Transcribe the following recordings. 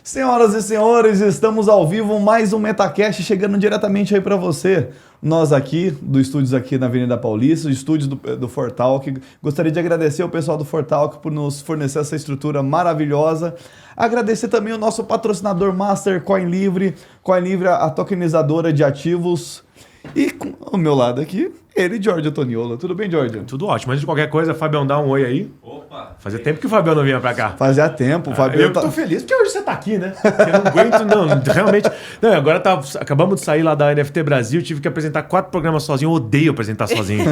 Senhoras e senhores, estamos ao vivo, mais um Metacast chegando diretamente aí para você. Nós aqui, do estúdios aqui na Avenida Paulista, estúdios do Fortalk. Gostaria de agradecer ao pessoal do Fortalk por nos fornecer essa estrutura maravilhosa. Agradecer também o nosso patrocinador master, CoinLivre. CoinLivre, a tokenizadora de ativos. E com o meu lado aqui, ele, Giorgio Toniolo. Tudo bem, Giorgio? Tudo ótimo. Antes de qualquer coisa, Fabião, dá um oi aí. Opa! Fazia tempo que o Fabião não vinha pra cá. Fazia tempo. O Fabião eu tô feliz porque hoje você tá aqui, né? Eu não aguento, não. Realmente. Não, agora acabamos de sair lá da NFT Brasil, tive que apresentar 4 programas sozinho. Eu odeio apresentar sozinho.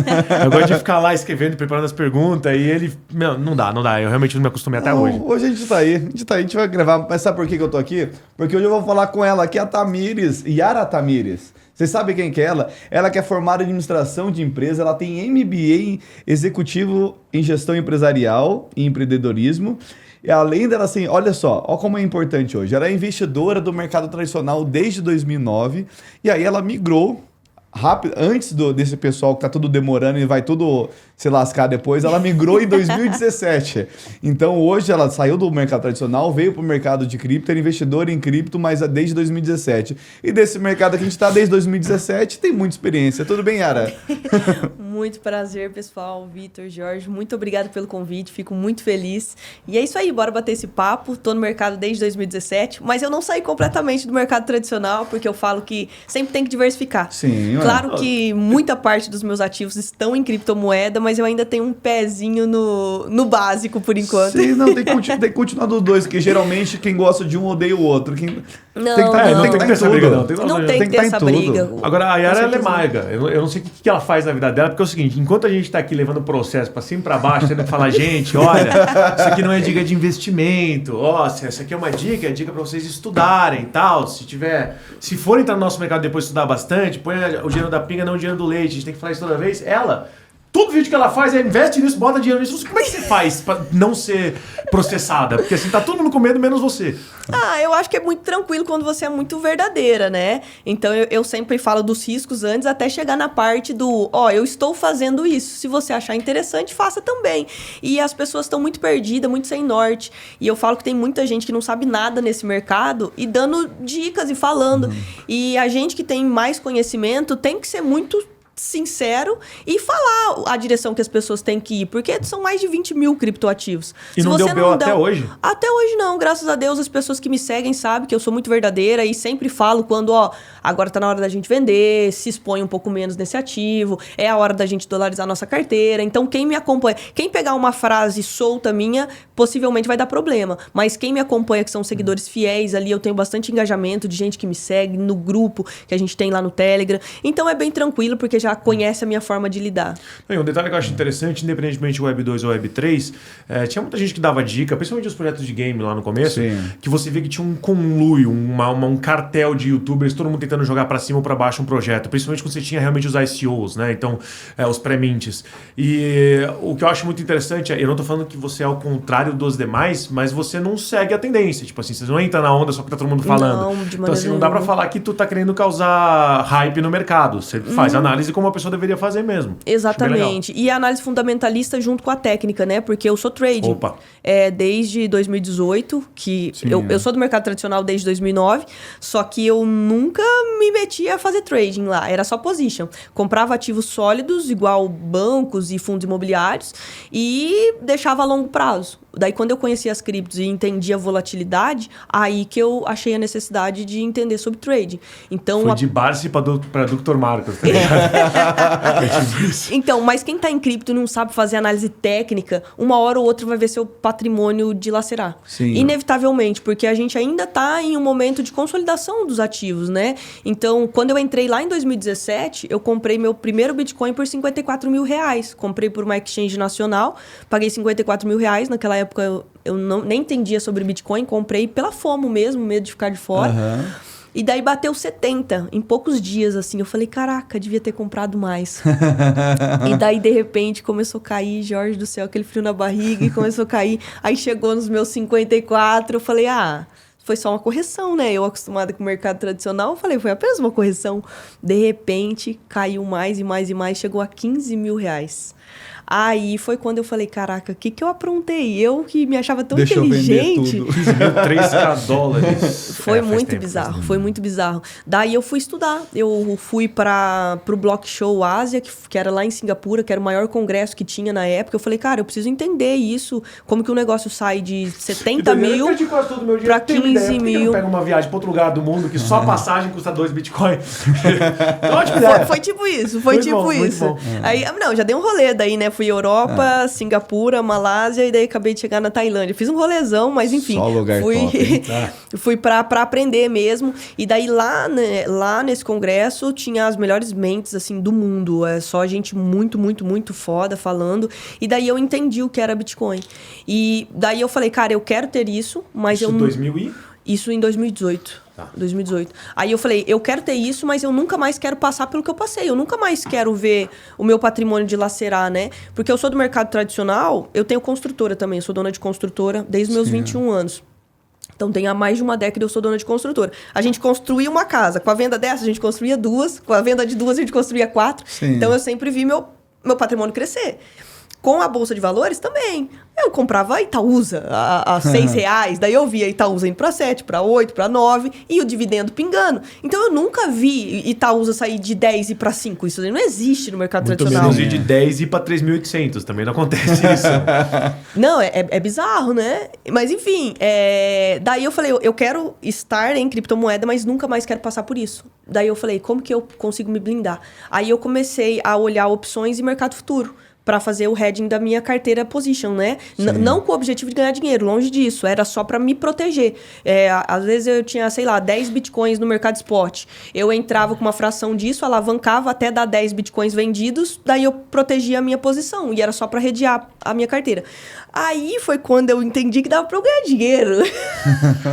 Eu gosto de ficar lá escrevendo, preparando as perguntas e ele... Não dá. Eu realmente não me acostumei até hoje. Hoje a gente tá aí. A gente vai gravar. Mas sabe por que eu tô aqui? Porque hoje eu vou falar com ela aqui, a Tamires, Yara Tamires. Vocês sabem quem que é ela? Ela que é formada em administração de empresa, ela tem MBA executivo em gestão empresarial e empreendedorismo. E além dela, assim, olha só, olha como é importante hoje. Ela é investidora do mercado tradicional desde 2009 e aí ela migrou rápido, antes desse pessoal que tá tudo demorando e vai tudo se lascar depois, ela migrou em 2017. Então hoje ela saiu do mercado tradicional, veio pro mercado de cripto, é investidora em cripto, mas desde 2017. E desse mercado que a gente tá desde 2017, tem muita experiência. Tudo bem, Yara? Muito prazer, pessoal. Vitor, Jorge, muito obrigado pelo convite, fico muito feliz. E é isso aí, bora bater esse papo. Tô no mercado desde 2017, mas eu não saí completamente do mercado tradicional, porque eu falo que sempre tem que diversificar. Sim, claro que muita parte dos meus ativos estão em criptomoeda, mas eu ainda tenho um pezinho no básico por enquanto. Sim, não, tem que continuar dos dois, porque geralmente quem gosta de um odeia o outro. Não tem que ter essa briga, não. Não tem que ter essa briga. Agora, a Yara, ela é maiga. Eu não sei o que ela faz na vida dela, porque é o seguinte, enquanto a gente tá aqui levando o processo pra cima e pra baixo, tendo que falar, gente, olha, isso aqui não é dica de investimento, essa aqui é uma dica, é dica pra vocês estudarem e tal. Se for entrar no nosso mercado depois estudar bastante, põe o dinheiro da pinga, não o dinheiro do leite, a gente tem que falar isso toda vez. Todo vídeo que ela faz é investe nisso, bota dinheiro nisso. Como é que você faz pra não ser processada? Porque assim, tá todo mundo com medo, menos você. Eu acho que é muito tranquilo quando você é muito verdadeira, né? Então eu sempre falo dos riscos antes até chegar na parte do, eu estou fazendo isso. Se você achar interessante, faça também. E as pessoas estão muito perdidas, muito sem norte. E eu falo que tem muita gente que não sabe nada nesse mercado e dando dicas e falando. E a gente que tem mais conhecimento tem que ser muito sincero e falar a direção que as pessoas têm que ir, porque são mais de 20 mil criptoativos. E não deu BO até hoje? Até hoje não, graças a Deus as pessoas que me seguem sabem que eu sou muito verdadeira e sempre falo quando, agora tá na hora da gente vender, se expõe um pouco menos nesse ativo, é a hora da gente dolarizar nossa carteira. Então quem me acompanha, quem pegar uma frase solta minha, possivelmente vai dar problema, mas quem me acompanha, que são seguidores fiéis ali, eu tenho bastante engajamento de gente que me segue no grupo que a gente tem lá no Telegram, então é bem tranquilo, porque já conhece a minha forma de lidar. Um detalhe que eu acho interessante, independentemente de Web 2 ou Web 3, tinha muita gente que dava dica, principalmente os projetos de game lá no começo, que você vê que tinha um conluio, um cartel de youtubers, todo mundo tentando jogar pra cima ou pra baixo um projeto, principalmente quando você tinha realmente os ICOs, né? Então, os pré-mints. E o que eu acho muito interessante eu não tô falando que você é ao contrário dos demais, mas você não segue a tendência. Tipo assim, você não entra na onda só que tá todo mundo falando. Não, de maneira então, assim, não dá pra falar que tu tá querendo causar hype no mercado. Você faz análise como a pessoa deveria fazer mesmo. Exatamente. E a análise fundamentalista junto com a técnica, né? Porque eu sou trading. Opa. Desde 2018, que eu sou do mercado tradicional desde 2009, só que eu nunca me metia a fazer trading lá. Era só position. Comprava ativos sólidos, igual bancos e fundos imobiliários, e deixava a longo prazo. Daí, quando eu conheci as criptos e entendi a volatilidade, aí que eu achei a necessidade de entender sobre trading. Então, foi de Barsi para Dr. Marcos. Tá ligado? Então, mas quem tá em cripto e não sabe fazer análise técnica, uma hora ou outra vai ver seu patrimônio dilacerar. Sim. Inevitavelmente, porque a gente ainda tá em um momento de consolidação dos ativos, né? Então, quando eu entrei lá em 2017, eu comprei meu primeiro Bitcoin por R$54 mil. Comprei por uma exchange nacional, paguei R$54 mil. Naquela época eu nem entendia sobre Bitcoin, comprei pela FOMO mesmo, medo de ficar de fora. E daí bateu 70 em poucos dias, assim. Eu falei, caraca, devia ter comprado mais. E daí, de repente, começou a cair, Jorge do céu, aquele frio na barriga, e começou a cair. Aí chegou nos meus 54, eu falei, foi só uma correção, né? Eu acostumada com o mercado tradicional, eu falei, foi apenas uma correção. De repente, caiu mais e mais e mais, chegou a R$15 mil. Aí foi quando eu falei, caraca, o que que eu aprontei? Eu que me achava tão Deixa eu vender inteligente. tudo. 3K dólares. Foi faz muito tempo, bizarro, faz foi muito bizarro. Daí eu fui estudar. Eu fui pro Block Show Ásia, que era lá em Singapura, que era o maior congresso que tinha na época. Eu falei, cara, eu preciso entender isso, como que o negócio sai de 70 mil Eu perdi quase todo o meu pra dinheiro. 15 mil. Eu pego uma viagem pra outro lugar do mundo que só a passagem custa 2 Bitcoin. Ótima ideia. Foi tipo isso, foi Muito tipo bom, muito isso. bom. Aí, não, já dei um rolê daí, né? Fui Europa, Singapura, Malásia e daí acabei de chegar na Tailândia. Fiz um rolezão, mas enfim. Só lugar fui, top, hein? fui pra aprender mesmo. E daí lá, né, lá nesse congresso tinha as melhores mentes, assim, do mundo. É só gente muito, muito, muito foda falando. E daí eu entendi o que era Bitcoin. E daí eu falei, cara, eu quero ter isso, mas Isso eu em não... 2000 e... Isso em 2018. Tá. 2018. Aí eu falei, eu quero ter isso, mas eu nunca mais quero passar pelo que eu passei. Eu nunca mais quero ver o meu patrimônio dilacerar, né? Porque eu sou do mercado tradicional, eu tenho construtora também. Eu sou dona de construtora desde os meus 21 anos. Então, tem há mais de uma década eu sou dona de construtora. A gente construía uma casa. Com a venda dessa, a gente construía 2. Com a venda de 2, a gente construía 4. Sim. Então, eu sempre vi meu patrimônio crescer. Com a Bolsa de Valores também. Eu comprava a Itaúsa a R$6, daí eu via a Itaúsa indo para 7, para 8, para 9 e o dividendo pingando. Então eu nunca vi Itaúsa sair de 10 e para 5. Isso não existe no mercado Muito tradicional. menos ir de 10 e ir pra 3.800. Também não acontece isso. Não, é bizarro, né? Mas enfim, daí eu falei, eu quero estar em criptomoeda, mas nunca mais quero passar por isso. Daí eu falei, como que eu consigo me blindar? Aí eu comecei a olhar opções e mercado futuro para fazer o hedging da minha carteira position, né? Não com o objetivo de ganhar dinheiro, longe disso. Era só para me proteger. Às vezes eu tinha, sei lá, 10 bitcoins no mercado spot. Eu entrava com uma fração disso, alavancava até dar 10 bitcoins vendidos, daí eu protegia a minha posição. E era só para redear a minha carteira. Aí foi quando eu entendi que dava para eu ganhar dinheiro.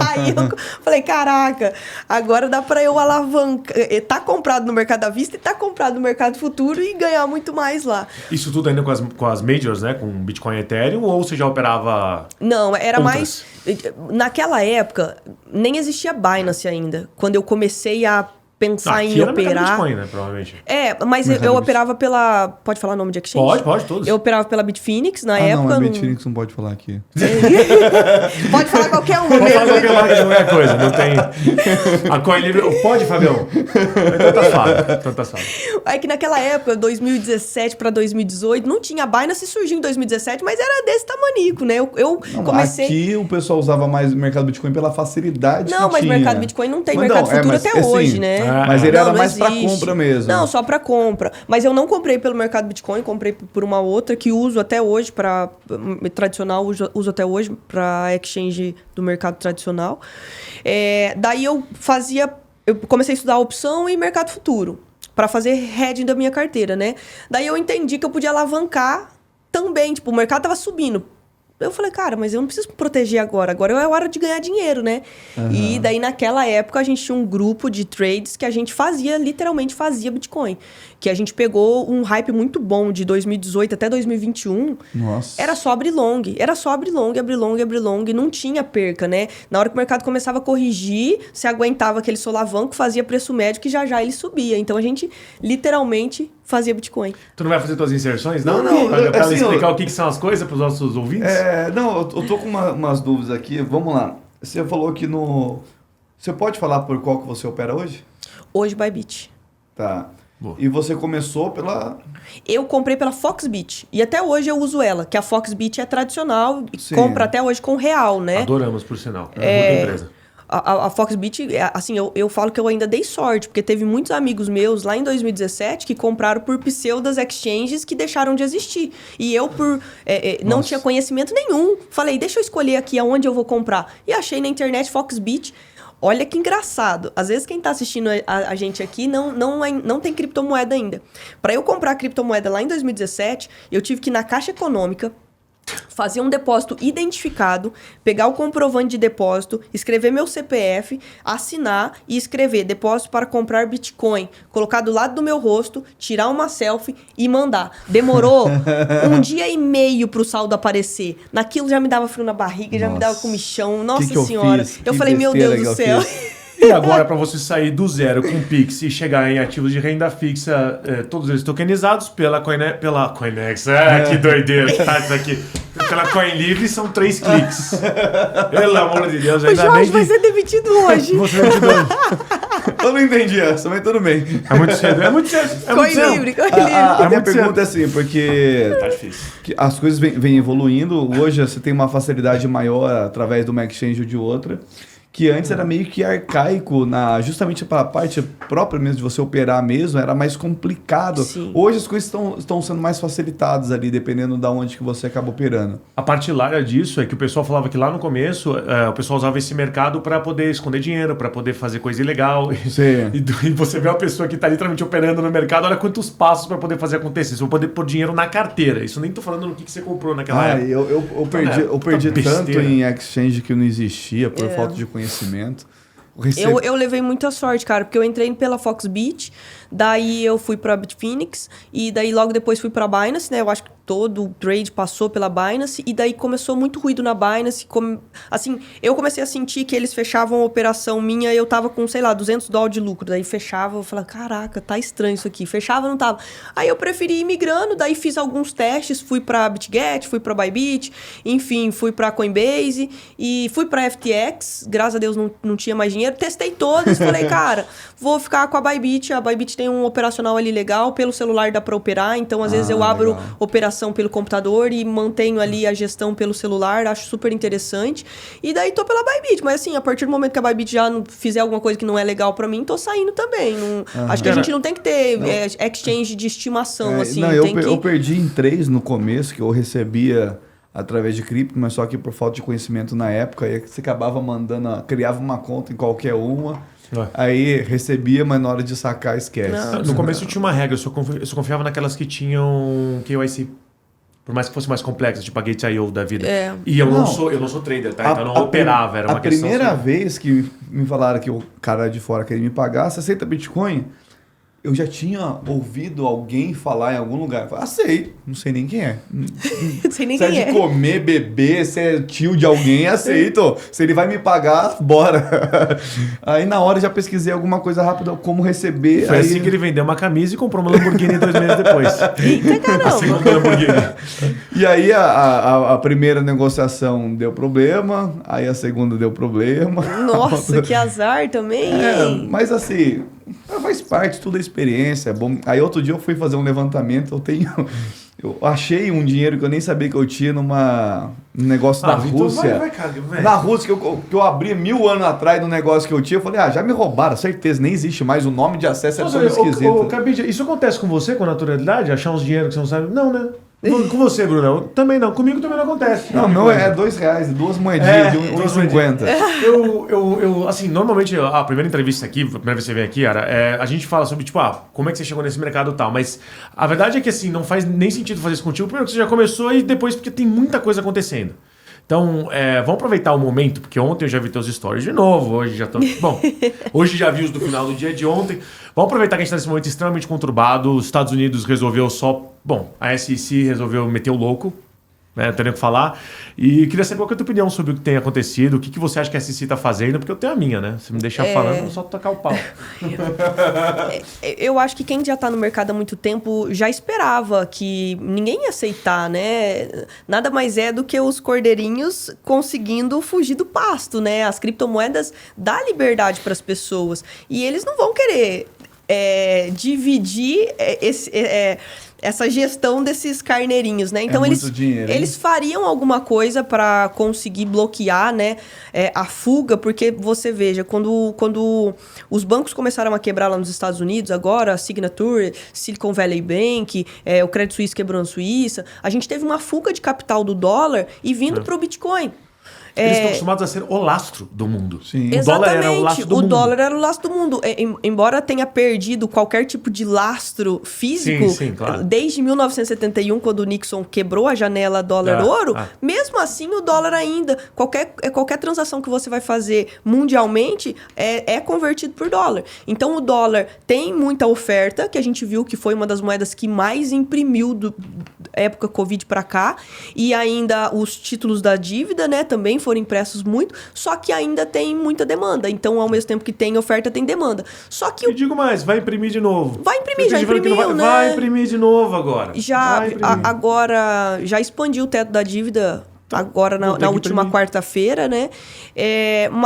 Aí eu falei, caraca, agora dá para eu alavancar. Tá comprado no mercado à vista e tá comprado no mercado futuro e ganhar muito mais lá. Isso tudo ainda com as majors, né? Com Bitcoin e Ethereum, ou você já operava... Não, era outras? mais... Naquela época, nem existia Binance ainda. Quando eu comecei a pensar em era operar... Bitcoin, né? Provavelmente. Mas eu operava pela... Pode falar o nome de exchange? Pode, todos. Eu operava pela Bitfinex na Ah, época. não, Bitfinex não pode falar aqui. Pode falar qualquer um. Pode falar qualquer marca, não é coisa, não tem... A CoinLibra... Pode, Fabião? Então tá suave. É que naquela época, 2017 para 2018, não tinha Binance, surgiu em 2017, mas era desse tamanico, né? Eu Não, comecei... Aqui o pessoal usava mais o mercado Bitcoin pela facilidade Não, que mas tinha. mercado Bitcoin não tem Mas mercado não, futuro mas, até assim, hoje, né? Mas ele Não, era não mais pra existe. compra mesmo. Não, só pra compra. Mas eu não comprei pelo mercado Bitcoin, comprei por uma outra que uso até hoje para tradicional, uso até hoje para exchange do mercado tradicional. Daí eu comecei a estudar opção e mercado futuro para fazer hedging da minha carteira, né? Daí eu entendi que eu podia alavancar também, tipo, o mercado tava subindo. Eu falei, cara, mas eu não preciso me proteger agora é hora de ganhar dinheiro, né? Uhum. E daí, naquela época, a gente tinha um grupo de trades que a gente literalmente fazia Bitcoin. Que a gente pegou um hype muito bom de 2018 até 2021. Nossa. Era só abrir long. Era só abrir long, abrir long, abrir long. Não tinha perca, né? Na hora que o mercado começava a corrigir, você aguentava aquele solavanco, fazia preço médio, que já ele subia. Então, a gente, literalmente, fazia Bitcoin. Tu não vai fazer tuas inserções, não? Não. Pra Assim, explicar o que são as coisas para os nossos ouvintes? Não, eu tô com umas dúvidas aqui. Vamos lá. Você falou que Você pode falar por qual que você opera hoje? Hoje, Bybit. Tá. Boa. E você começou pela... Eu comprei pela Foxbit. E até hoje eu uso ela, que a Foxbit é tradicional e compra até hoje com real, né? Adoramos, por sinal. É muita empresa. A Foxbit, assim, eu falo que eu ainda dei sorte, porque teve muitos amigos meus lá em 2017 que compraram por pseudas exchanges que deixaram de existir. E eu, não tinha conhecimento nenhum, falei, deixa eu escolher aqui aonde eu vou comprar. E achei na internet Foxbit. Olha que engraçado. Às vezes quem tá assistindo a gente aqui não tem criptomoeda ainda. Para eu comprar criptomoeda lá em 2017, eu tive que ir na Caixa Econômica, fazer um depósito identificado, pegar o comprovante de depósito, escrever meu CPF, assinar e escrever depósito para comprar Bitcoin, colocar do lado do meu rosto, tirar uma selfie e mandar. Demorou 1 dia e meio pro saldo aparecer. Naquilo já me dava frio na barriga, já me dava comichão. Nossa que Senhora. fiz? Eu Que falei, meu besteira Deus do que eu céu. E agora, para você sair do zero com o Pix e chegar em ativos de renda fixa, todos eles tokenizados pela Coinex. Que doideira que tá isso aqui. Pela CoinLivre são 3 cliques. Pelo amor de Deus, O ainda bem Jorge que... vai ser demitido hoje. Você vai demitido hoje. Eu não entendi essa, mas tudo bem. É muito cedo, é muito cedo. É muito cedo. CoinLivre. A minha muito pergunta é assim, porque Tá difícil. que as coisas vêm evoluindo. Hoje você tem uma facilidade maior através de uma exchange ou de outra. Que antes era meio que arcaico, justamente para a parte própria mesmo de você operar mesmo, era mais complicado. Sim. Hoje as coisas estão sendo mais facilitadas ali, dependendo de onde que você acaba operando. A parte hilária disso é que o pessoal falava que lá no começo o pessoal usava esse mercado para poder esconder dinheiro, para poder fazer coisa ilegal. Sim. E você vê uma pessoa que está literalmente operando no mercado, olha quantos passos para poder fazer acontecer. Você vai poder pôr dinheiro na carteira. Isso nem tô falando no que você comprou naquela época. Eu perdi tanto em exchange que não existia por falta de conhecimento. Eu levei muita sorte, cara, porque eu entrei pela Foxbit, daí eu fui pra Bitfinex, e daí logo depois fui pra Binance, né? Eu acho que todo o trade passou pela Binance, e daí começou muito ruído na Binance. Assim, eu comecei a sentir que eles fechavam a operação minha e eu tava com, sei lá, $200 de lucro. Daí fechava, eu falava, caraca, tá estranho isso aqui. Fechava, não tava. Aí eu preferi ir migrando, daí fiz alguns testes, fui pra BitGet, fui pra Bybit, enfim, fui pra Coinbase e fui pra FTX. Graças a Deus não tinha mais dinheiro. Testei todas, falei, cara, vou ficar com a Bybit. A Bybit tem um operacional ali legal, pelo celular dá pra operar, então às vezes eu abro legal. operação pelo computador e mantenho ali a gestão pelo celular, acho super interessante. E daí tô pela Bybit, mas assim, a partir do momento que a Bybit já não fizer alguma coisa que não é legal pra mim, tô saindo também. Acho que a gente não tem que ter exchange de estimação, assim. Eu perdi em 3 no começo, que eu recebia através de cripto, mas só que por falta de conhecimento na época, aí você acabava criava uma conta em qualquer uma. Aí recebia, mas na hora de sacar, esquece. No começo tinha uma regra, eu só confiava naquelas que tinham KYC. Por mais que fosse mais complexa, tipo a Gate.io da vida. E eu não sou trader, tá? Então eu não operava, era uma questão... A primeira vez que me falaram que o cara de fora queria me pagar 60 Bitcoin, eu já tinha ouvido alguém falar em algum lugar. Eu falei, aceito, não sei nem quem é. Não sei nem se quem é de comer, beber, se é tio de alguém, aceito. Se ele vai me pagar, bora. Aí na hora eu já pesquisei alguma coisa rápida, como receber. Foi assim que ele vendeu uma camisa e comprou uma Lamborghini 2 meses depois. Eita, caramba! A segunda Lamborghini. E aí a primeira negociação deu problema, aí a segunda deu problema. Nossa, que azar também, hein? Mas assim... faz parte, tudo é experiência. Bom. Aí outro dia eu fui fazer um levantamento, eu achei um dinheiro que eu nem sabia que eu tinha num negócio da Rússia. Na Rússia, que eu abri 1000 anos atrás no negócio que eu tinha, eu falei, já me roubaram, certeza, nem existe mais, o nome de acesso é todo esquisito. Cabide, isso acontece com você com naturalidade? Achar uns dinheiro que você não sabe? Não, né? Com você, Bruno? Também não. Comigo também não acontece. Não, meu é R$2, 2 moedinhas de 1,50. Eu, assim, normalmente, a primeira entrevista aqui, a primeira vez que você vem aqui, Ara, a gente fala sobre, tipo, como é que você chegou nesse mercado e tal, mas a verdade é que, assim, não faz nem sentido fazer isso contigo, primeiro que você já começou e depois porque tem muita coisa acontecendo. Então, vamos aproveitar o momento, porque ontem eu já vi teus stories de novo, hoje já tô... Bom, hoje já vi os do final do dia de ontem. Vamos aproveitar que a gente está nesse momento extremamente conturbado, os Estados Unidos resolveu Bom, a SEC resolveu meter o louco, né? Não tem nem o que falar. E queria saber qual que é a tua opinião sobre o que tem acontecido, o que você acha que a SEC está fazendo, porque eu tenho a minha, né? Se me deixar falando, eu só tocar o pau. Eu acho que quem já está no mercado há muito tempo já esperava que ninguém ia aceitar, né? Nada mais é do que os cordeirinhos conseguindo fugir do pasto, né? As criptomoedas dão liberdade para as pessoas. E eles não vão querer dividir essa gestão desses carneirinhos, né? Então eles fariam alguma coisa para conseguir bloquear, né, a fuga, porque você veja, quando os bancos começaram a quebrar lá nos Estados Unidos, agora a Signature, Silicon Valley Bank, o Credit Suisse quebrou na Suíça, a gente teve uma fuga de capital do dólar e vindo para o Bitcoin. Eles estão acostumados a ser o lastro do mundo. Sim. Exatamente. Dólar era o lastro do mundo. Dólar era o lastro do mundo. Embora tenha perdido qualquer tipo de lastro físico, sim, claro. Desde 1971, quando o Nixon quebrou a janela dólar-ouro, mesmo assim o dólar ainda, qualquer transação que você vai fazer mundialmente é convertido por dólar. Então o dólar tem muita oferta, que a gente viu que foi uma das moedas que mais imprimiu época Covid para cá, e ainda os títulos da dívida, né, também foram impressos muito, só que ainda tem muita demanda. Então, ao mesmo tempo que tem oferta, tem demanda. Só que E digo mais, vai imprimir de novo. vai imprimir, já Falando que não imprimiu, né? Vai imprimir de novo agora. Agora, já expandiu o teto da dívida agora na última quarta-feira, né?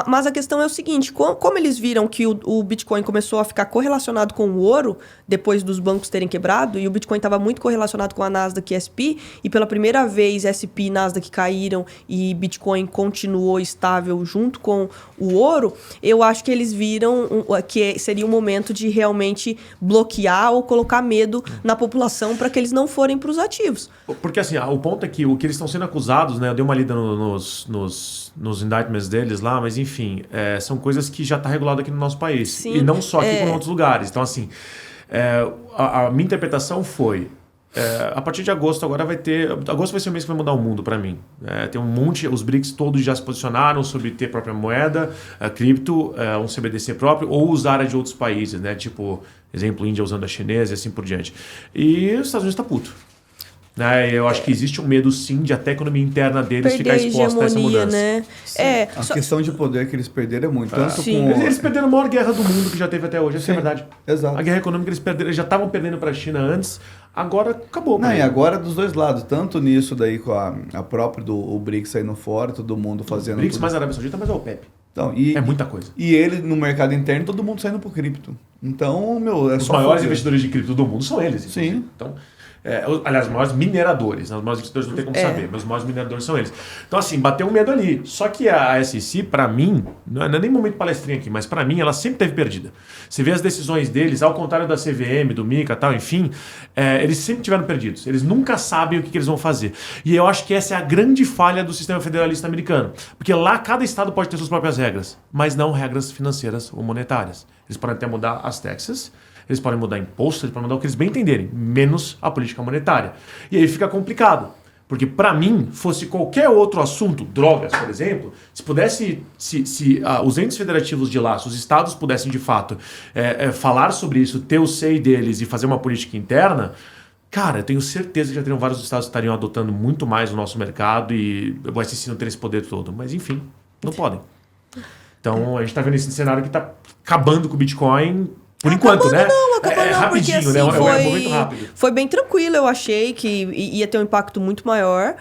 Mas a questão é o seguinte, como eles viram que o Bitcoin começou a ficar correlacionado com o ouro, depois dos bancos terem quebrado, e o Bitcoin estava muito correlacionado com a Nasdaq e S&P, e pela primeira vez S&P e Nasdaq caíram e Bitcoin continuou estável junto com o ouro, eu acho que eles viram que seria um momento de realmente bloquear ou colocar medo na população para que eles não forem para os ativos. Porque assim, o ponto é que o que eles estão sendo acusados, né? Eu dei uma lida nos indictments deles lá, mas enfim, são coisas que já está regulado aqui no nosso país. Sim, e não só aqui como em outros lugares. Então assim, a minha interpretação foi... a partir de agosto agora agosto vai ser o mês que vai mudar o mundo para mim. Tem um monte, os BRICS todos já se posicionaram sobre ter própria moeda, cripto, um CBDC próprio, ou usar a de outros países, né? Tipo, exemplo, Índia usando a chinesa e assim por diante. E os Estados Unidos está puto. Eu acho que existe um medo sim de até a economia interna deles ficar exposta a essa mudança. Né? A questão de poder que eles perderam é muito. Tanto Sim. Eles perderam a maior guerra do mundo que já teve até hoje, essa é a verdade. Exato. A guerra econômica eles já estavam perdendo para a China antes, agora acabou. Não, e agora dos dois lados, tanto nisso daí com a própria o BRICS saindo fora, todo mundo fazendo BRICS tudo. mais Arábia Saudita, mais a OPEP. Então, É muita coisa. E ele, no mercado interno, todo mundo saindo pro cripto. Então, Os só maiores foder. investidores de cripto do mundo são eles. Inclusive. Sim. Então, aliás, os maiores mineradores. Os maiores investidores não tem como saber, mas os maiores mineradores são eles. Então, assim, bateu um medo ali. Só que a SEC, pra mim, não é nem momento palestrinha aqui, mas pra mim, ela sempre teve perdida. Você vê as decisões deles, ao contrário da CVM, do MiCA e tal, enfim, eles sempre tiveram perdidos. Eles nunca sabem o que eles vão fazer. E eu acho que essa é a grande falha do sistema federalista americano. Porque lá, cada estado pode ter suas próprias regras, mas não regras financeiras ou monetárias. Eles podem até mudar as taxas, eles podem mudar imposto, eles podem mudar o que eles bem entenderem, menos a política monetária. E aí fica complicado. Porque, para mim, fosse qualquer outro assunto, drogas, por exemplo, se pudesse, se os entes federativos de lá, se os estados pudessem, de fato, falar sobre isso, ter o sei deles e fazer uma política interna, cara, eu tenho certeza que já teriam vários estados que estariam adotando muito mais o nosso mercado e o SEC não ter esse poder todo. Mas, enfim, não podem. Então, a gente está vendo esse cenário que está acabando com o Bitcoin... Por enquanto, né? Não, acabou não, rapidinho, porque assim, né? É um momento rápido. Foi bem tranquilo, eu achei que ia ter um impacto muito maior.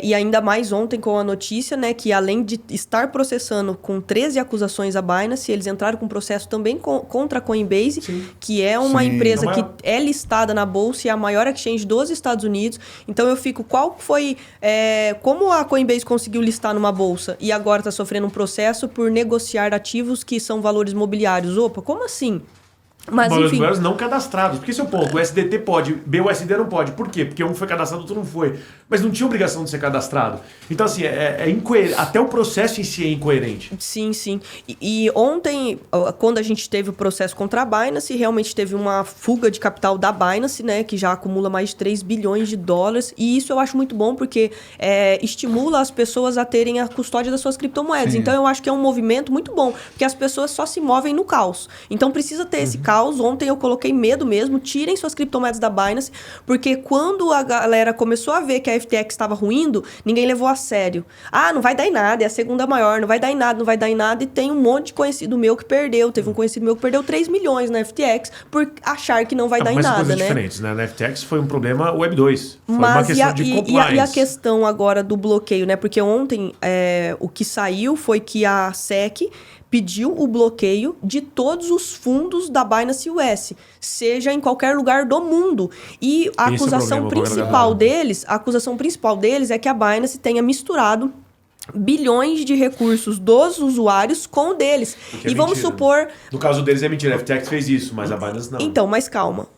E ainda mais ontem com a notícia, né, que além de estar processando com 13 acusações a Binance, eles entraram com processo também contra a Coinbase, Sim. que é uma empresa a que maior. é listada na bolsa e é a maior exchange dos Estados Unidos. Então eu fico, qual foi... como a Coinbase conseguiu listar numa bolsa e agora está sofrendo um processo por negociar ativos que são valores mobiliários? Opa, como assim? Mas, Valores enfim, mobiliários não cadastrados. Porque esse é o ponto. O SDT pode, BUSD não pode. Por quê? Porque um foi cadastrado, outro não foi. Mas não tinha obrigação de ser cadastrado. Então, assim, é incoerente. Até o processo em si é incoerente. Sim, sim. E ontem, quando a gente teve o processo contra a Binance, realmente teve uma fuga de capital da Binance, né? Que já acumula mais de 3 bilhões de dólares. E isso eu acho muito bom, porque estimula as pessoas a terem a custódia das suas criptomoedas. Sim. Então, eu acho que é um movimento muito bom, porque as pessoas só se movem no caos. Então, precisa ter esse caos. Ontem eu coloquei medo mesmo, tirem suas criptomoedas da Binance, porque quando a galera começou a ver que a FTX estava ruindo, ninguém levou a sério. Ah, não vai dar em nada, é a segunda maior, não vai dar em nada, não vai dar em nada, e tem um monte de conhecido meu que perdeu, teve um conhecido meu que perdeu 3 milhões na FTX por achar que não vai dar em mas nada, coisas né? diferentes, né? Na FTX foi um problema Web 2. Foi uma questão de compliance. E a questão agora do bloqueio, né? Porque ontem o que saiu foi que a SEC pediu o bloqueio de todos os fundos da Binance US, seja em qualquer lugar do mundo. E a acusação principal deles é que a Binance tenha misturado bilhões de recursos dos usuários com o deles. E vamos supor... No caso deles é mentira, a FTX fez isso, mas a Binance não. Então, mas calma.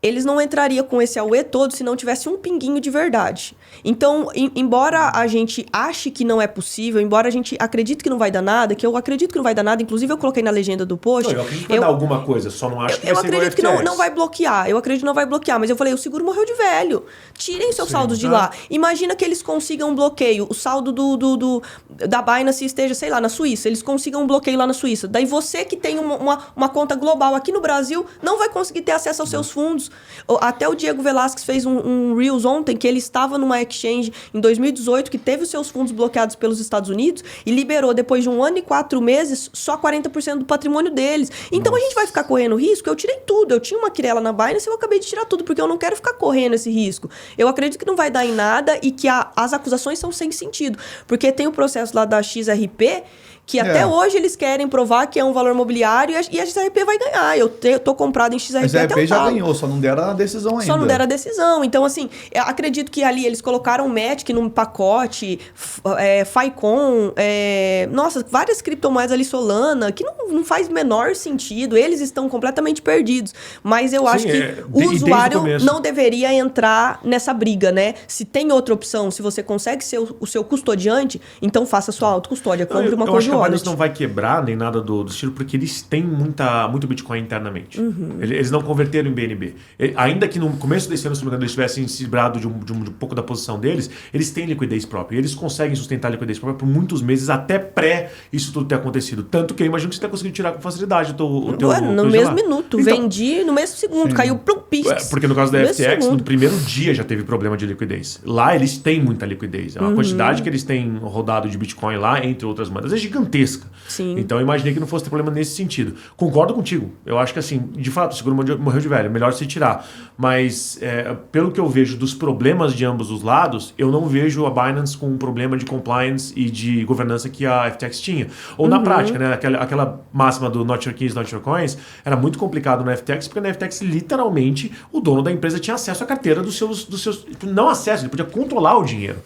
Eles não entrariam com esse AUE todo se não tivesse um pinguinho de verdade. Então, embora a gente ache que não é possível, embora a gente acredite que não vai dar nada, que eu acredito que não vai dar nada, inclusive eu coloquei na legenda do post... Não, eu acredito que vai dar alguma coisa, só não acho que vai ser igual a FTX. Eu acredito que não vai bloquear, mas eu falei, o seguro morreu de velho. Tirem seus saldos de lá. Imagina que eles consigam um bloqueio, o saldo da Binance esteja, sei lá, na Suíça, eles consigam um bloqueio lá na Suíça. Daí você que tem uma conta global aqui no Brasil, não vai conseguir ter acesso aos seus fundos. Unidos. Até o Diego Velasquez fez um Reels ontem que ele estava numa exchange em 2018 que teve os seus fundos bloqueados pelos Estados Unidos e liberou depois de 1 ano e 4 meses só 40% do patrimônio deles. Então a gente vai ficar correndo risco? Eu tirei tudo. Eu tinha uma querela na Binance e eu acabei de tirar tudo porque eu não quero ficar correndo esse risco. Eu acredito que não vai dar em nada e que as acusações são sem sentido. Porque tem o processo lá da XRP que até hoje eles querem provar que é um valor mobiliário e a XRP vai ganhar. Eu tô comprado em XRP até o A XRP já talo. ganhou, só não deram a decisão ainda. Só não deram a decisão. Então, assim, acredito que ali eles colocaram Matic num pacote, Faicon, várias criptomoedas ali, Solana, que não faz menor sentido. Eles estão completamente perdidos. Mas eu acho que o usuário não deveria entrar nessa briga, né? Se tem outra opção, se você consegue ser o seu custodiante, então faça sua autocustódia. Compre uma coisa de a Binance não vai quebrar nem nada do estilo, porque eles têm muito Bitcoin internamente. Eles não converteram em BNB. Ainda que no começo desse ano, se não me engano, eles tivessem se livrado de um pouco da posição deles, eles têm liquidez própria. Eles conseguem sustentar a liquidez própria por muitos meses, até pré isso tudo ter acontecido. Tanto que eu imagino que você tenha conseguido tirar com facilidade o teu no mesmo minuto. Então, vendi no mesmo segundo. Caiu plum, pisques. Porque no caso da FTX, no primeiro dia já teve problema de liquidez. Lá eles têm muita liquidez. A quantidade que eles têm rodado de Bitcoin lá, entre outras moedas, é gigantesca. Sim. Então eu imaginei que não fosse ter problema nesse sentido. Concordo contigo. Eu acho que assim, de fato, o seguro morreu de velho. Melhor se tirar. Mas pelo que eu vejo dos problemas de ambos os lados, eu não vejo a Binance com um problema de compliance e de governança que a FTX tinha. Ou na prática, né? Aquela máxima do not your keys, not your coins, era muito complicado na FTX, porque na FTX, literalmente, o dono da empresa tinha acesso à carteira dos seus não acesso, ele podia controlar o dinheiro.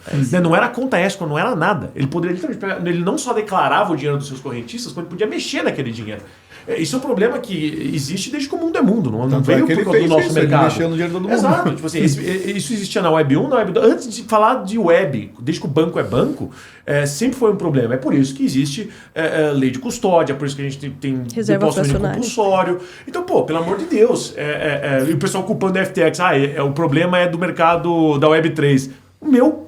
Não era conta escrow, não era nada. Ele poderia literalmente pegar, ele não só declarava o dinheiro dos seus correntistas, como ele podia mexer naquele dinheiro. Isso é um problema que existe desde que o mundo é mundo, não veio do nosso mercado. Ele mexeu no dinheiro de todo mundo. Exato. Tipo assim, isso existia na Web 1, na Web 2. Antes de falar de web, desde que o banco é banco, sempre foi um problema. É por isso que existe lei de custódia, é por isso que a gente tem depósito mínimo compulsório. Então, pelo amor de Deus. E o pessoal culpando a FTX. O problema é do mercado da Web 3. O meu...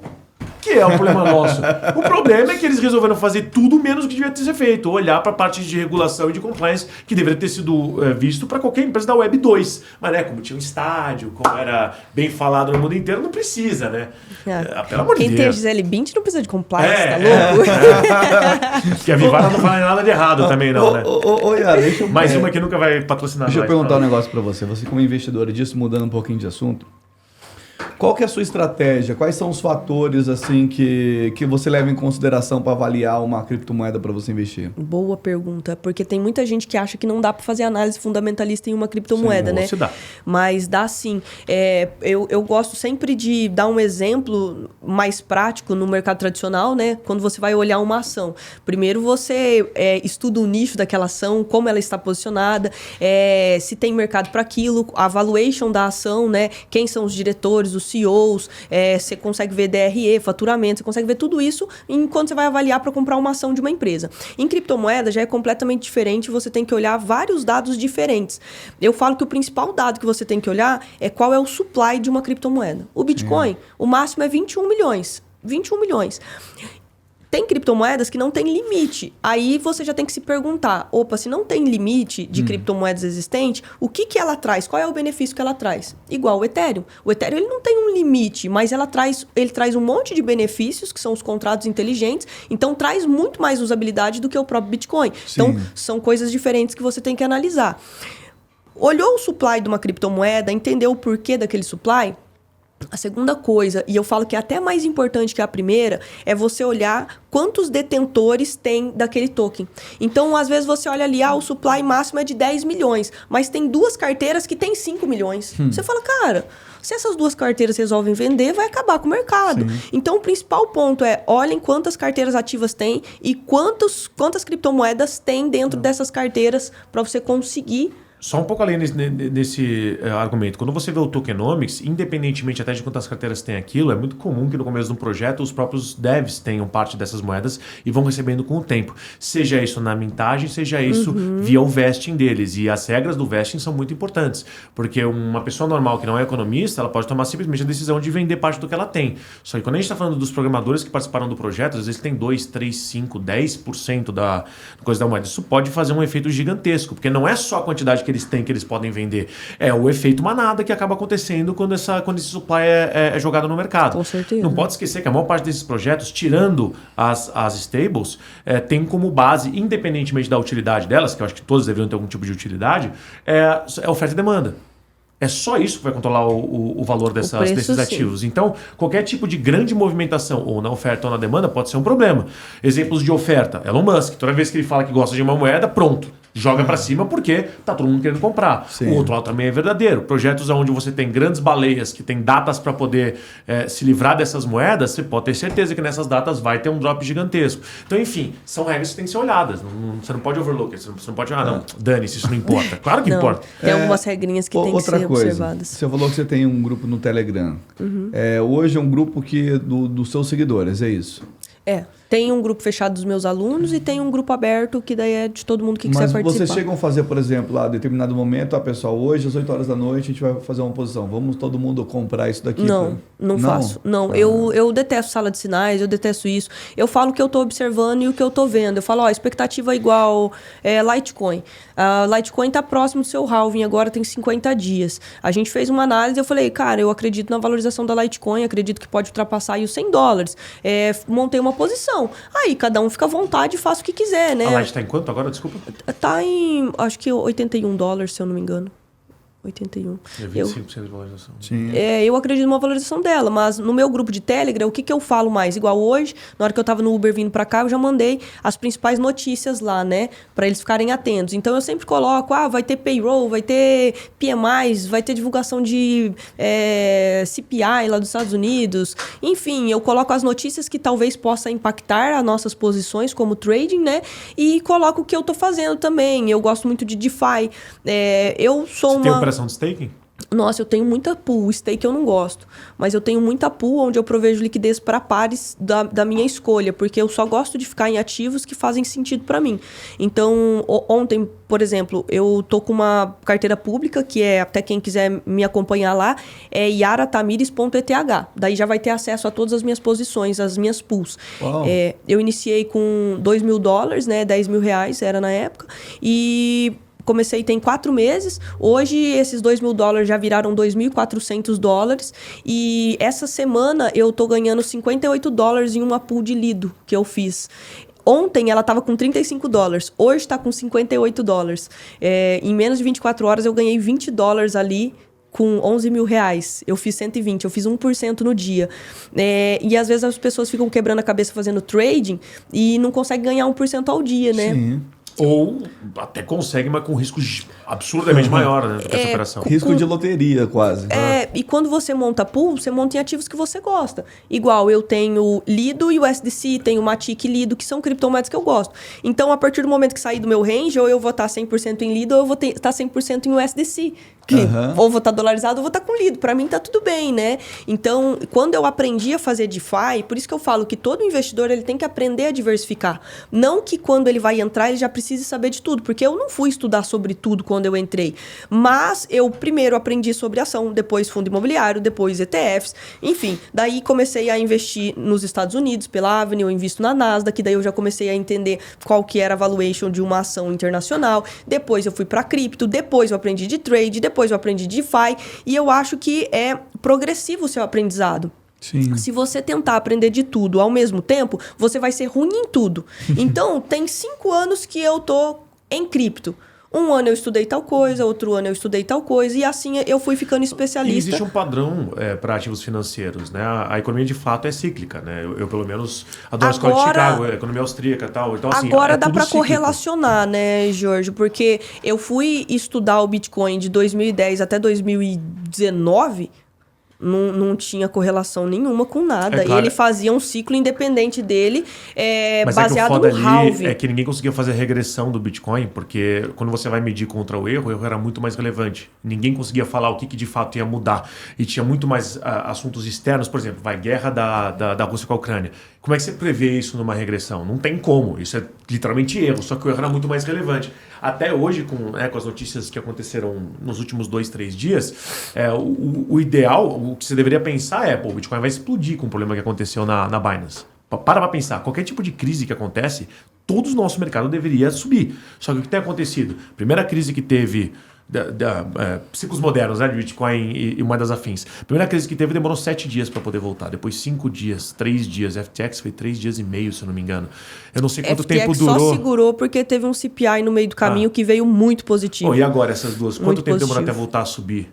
que é o problema nosso. O problema é que eles resolveram fazer tudo menos o que devia ter sido feito. Olhar para a parte de regulação e de compliance que deveria ter sido visto para qualquer empresa da Web 2. Mas, como tinha um estádio, como era bem falado no mundo inteiro, não precisa, né? Pelo amor de Deus. Quem tem a Gisele Bündchen não precisa de compliance, tá louco? Que a Vivara não fala nada de errado também, não, né? Yara, deixa eu... Mais uma que nunca vai patrocinar. Deixa eu perguntar um negócio para você. Você como investidora disso, mudando um pouquinho de assunto, qual que é a sua estratégia? Quais são os fatores assim que você leva em consideração para avaliar uma criptomoeda para você investir? Boa pergunta, porque tem muita gente que acha que não dá para fazer análise fundamentalista em uma criptomoeda, né? Dá. Mas dá sim. Eu gosto sempre de dar um exemplo mais prático no mercado tradicional, né? Quando você vai olhar uma ação. Primeiro você estuda o nicho daquela ação, como ela está posicionada, se tem mercado para aquilo, a valuation da ação, né? Quem são os diretores, os CEOs, você consegue ver DRE, faturamento, você consegue ver tudo isso enquanto você vai avaliar para comprar uma ação de uma empresa. Em criptomoeda já é completamente diferente, você tem que olhar vários dados diferentes. Eu falo que o principal dado que você tem que olhar é qual é o supply de uma criptomoeda. O Bitcoin, o máximo é 21 milhões. 21 milhões. Tem criptomoedas que não tem limite. Aí você já tem que se perguntar, se não tem limite de criptomoedas existente, o que ela traz? Qual é o benefício que ela traz? Igual o Ethereum. O Ethereum ele não tem um limite, mas ele traz um monte de benefícios, que são os contratos inteligentes, então traz muito mais usabilidade do que o próprio Bitcoin. Sim. Então, são coisas diferentes que você tem que analisar. Olhou o supply de uma criptomoeda, entendeu o porquê daquele supply? A segunda coisa, e eu falo que é até mais importante que a primeira, é você olhar quantos detentores tem daquele token. Então, às vezes você olha ali, o supply máximo é de 10 milhões, mas tem 2 carteiras que tem 5 milhões. Você fala, cara, se essas 2 carteiras resolvem vender, vai acabar com o mercado. Sim. Então, o principal ponto é, olhem quantas carteiras ativas tem e quantas criptomoedas tem dentro dessas carteiras para você conseguir... Só um pouco além nesse argumento. Quando você vê o tokenomics, independentemente até de quantas carteiras tem aquilo, é muito comum que no começo de um projeto os próprios devs tenham parte dessas moedas e vão recebendo com o tempo. Seja isso na mintagem, seja isso via o vesting deles. E as regras do vesting são muito importantes. Porque uma pessoa normal que não é economista, ela pode tomar simplesmente a decisão de vender parte do que ela tem. Só que quando a gente está falando dos programadores que participaram do projeto, às vezes tem 2, 3, 5, 10% da coisa da moeda. Isso pode fazer um efeito gigantesco. Porque não é só a quantidade que eles têm que eles podem vender. É o efeito manada que acaba acontecendo quando esse supply é jogado no mercado. Com certeza. Não pode esquecer que a maior parte desses projetos, tirando as stables, tem como base, independentemente da utilidade delas, que eu acho que todas deveriam ter algum tipo de utilidade, é oferta e demanda. É só isso que vai controlar o valor desses ativos. Então, qualquer tipo de grande movimentação, ou na oferta ou na demanda, pode ser um problema. Exemplos de oferta. Elon Musk, toda vez que ele fala que gosta de uma moeda, pronto. Joga para cima porque tá todo mundo querendo comprar. Sim. O outro lado também é verdadeiro. Projetos onde você tem grandes baleias que tem datas para poder se livrar dessas moedas, você pode ter certeza que nessas datas vai ter um drop gigantesco. Então, enfim, são regras que têm que ser olhadas. Você não pode overlook, você não pode... não, dane-se, isso não importa. Claro que importa. Tem algumas regrinhas que têm que ser observadas. Você falou que você tem um grupo no Telegram. Hoje é um grupo dos seus seguidores, é isso? Tem um grupo fechado dos meus alunos e tem um grupo aberto que daí é de todo mundo que quiser participar. Mas vocês chegam a fazer, por exemplo, lá, a determinado momento, pessoal, hoje às 8 horas da noite a gente vai fazer uma posição. Vamos todo mundo comprar isso daqui? Não faço. Não, eu detesto sala de sinais, eu detesto isso. Eu falo o que eu estou observando e o que eu estou vendo. Eu falo, a expectativa é igual Litecoin. A Litecoin está próximo do seu halving, agora tem 50 dias. A gente fez uma análise e eu falei, cara, eu acredito na valorização da Litecoin, acredito que pode ultrapassar aí os $100. Montei uma posição. Aí cada um fica à vontade e faz o que quiser, né? A Lite tá em quanto agora? Desculpa. Tá em, acho que $81, se eu não me engano. 81. É 25% de valorização. Sim. Eu acredito numa valorização dela, mas no meu grupo de Telegram, o que eu falo mais? Igual hoje, na hora que eu tava no Uber vindo pra cá, eu já mandei as principais notícias lá, né? Pra eles ficarem atentos. Então eu sempre coloco, vai ter payroll, vai ter PMIs, vai ter divulgação de CPI lá dos Estados Unidos. Enfim, eu coloco as notícias que talvez possa impactar as nossas posições como trading, né? E coloco o que eu tô fazendo também. Eu gosto muito de DeFi. Eu sou Você tem operação de staking? Nossa, eu tenho muita pool. Stake eu não gosto. Mas eu tenho muita pool onde eu provejo liquidez para pares da minha escolha. Porque eu só gosto de ficar em ativos que fazem sentido para mim. Então, ontem, por exemplo, eu tô com uma carteira pública, que até quem quiser me acompanhar lá, é yaratamires.eth. Daí já vai ter acesso a todas as minhas posições, as minhas pools. Eu iniciei com $2.000, né? R$10.000 era na época. E... comecei tem 4 meses. Hoje, esses $2.000 já viraram $2.400. E essa semana, eu tô ganhando $58 em uma pool de Lido que eu fiz. Ontem, ela tava com $35. Hoje, tá com $58. Em menos de 24 horas, eu ganhei $20 ali, com R$11.000. Eu fiz 120, eu fiz 1% no dia. E às vezes as pessoas ficam quebrando a cabeça fazendo trading e não conseguem ganhar 1% ao dia, né? Sim. Ou até consegue, mas com risco absurdamente maior, né, do que essa operação. Risco de loteria, quase. E quando você monta pool, você monta em ativos que você gosta. Igual eu tenho Lido e o USDC, tenho Matic e Lido, que são criptomoedas que eu gosto. Então, a partir do momento que sair do meu range, ou eu vou estar 100% em Lido, ou eu vou estar 100% em USDC. Ou vou estar dolarizado, ou vou estar com Lido. Pra mim, tá tudo bem, né? Então, quando eu aprendi a fazer DeFi, por isso que eu falo que todo investidor ele tem que aprender a diversificar. Não que quando ele vai entrar, ele já precise saber de tudo. Porque eu não fui estudar sobre tudo quando eu entrei. Mas eu primeiro aprendi sobre ação, depois fundo imobiliário, depois ETFs. Enfim, daí comecei a investir nos Estados Unidos, pela Avenue, eu invisto na Nasdaq. Daí eu já comecei a entender qual que era a valuation de uma ação internacional. Depois eu fui pra cripto, depois eu aprendi de trade, depois eu aprendi de DeFi. E eu acho que é progressivo o seu aprendizado. Sim. Se você tentar aprender de tudo ao mesmo tempo, você vai ser ruim em tudo. Então, tem 5 anos que eu tô em cripto. Um ano eu estudei tal coisa, outro ano eu estudei tal coisa, e assim eu fui ficando especialista. E existe um padrão para ativos financeiros, né? A economia de fato é cíclica, né? Eu pelo menos adoro a escola de Chicago, a economia austríaca e tal. Então, assim, agora dá para cíclico. Correlacionar, né, Jorge? Porque eu fui estudar o Bitcoin de 2010 até 2019... Não tinha correlação nenhuma com nada. Claro. E ele fazia um ciclo independente dele, Mas baseado é que o foda no halving. É que ninguém conseguia fazer regressão do Bitcoin, porque quando você vai medir contra o erro era muito mais relevante. Ninguém conseguia falar o que de fato ia mudar. E tinha muito mais assuntos externos, por exemplo, guerra da Rússia com a Ucrânia. Como é que você prevê isso numa regressão? Não tem como. Isso é literalmente erro, só que o erro era muito mais relevante. Até hoje, com as notícias que aconteceram nos últimos 2-3 dias, o ideal, o que você deveria pensar o Bitcoin vai explodir com o problema que aconteceu na Binance. Para pensar, qualquer tipo de crise que acontece, todo o nosso mercado deveria subir. Só que o que tem acontecido? Primeira crise que teve ciclos modernos, né, de Bitcoin e moedas afins. A primeira crise que teve demorou 7 dias para poder voltar. Depois 5 dias, 3 dias. FTX foi 3 dias e meio, se eu não me engano. Eu não sei quanto tempo durou. Só segurou porque teve um CPI no meio do caminho que veio muito positivo. E agora essas duas? Quanto tempo demorou até voltar a subir?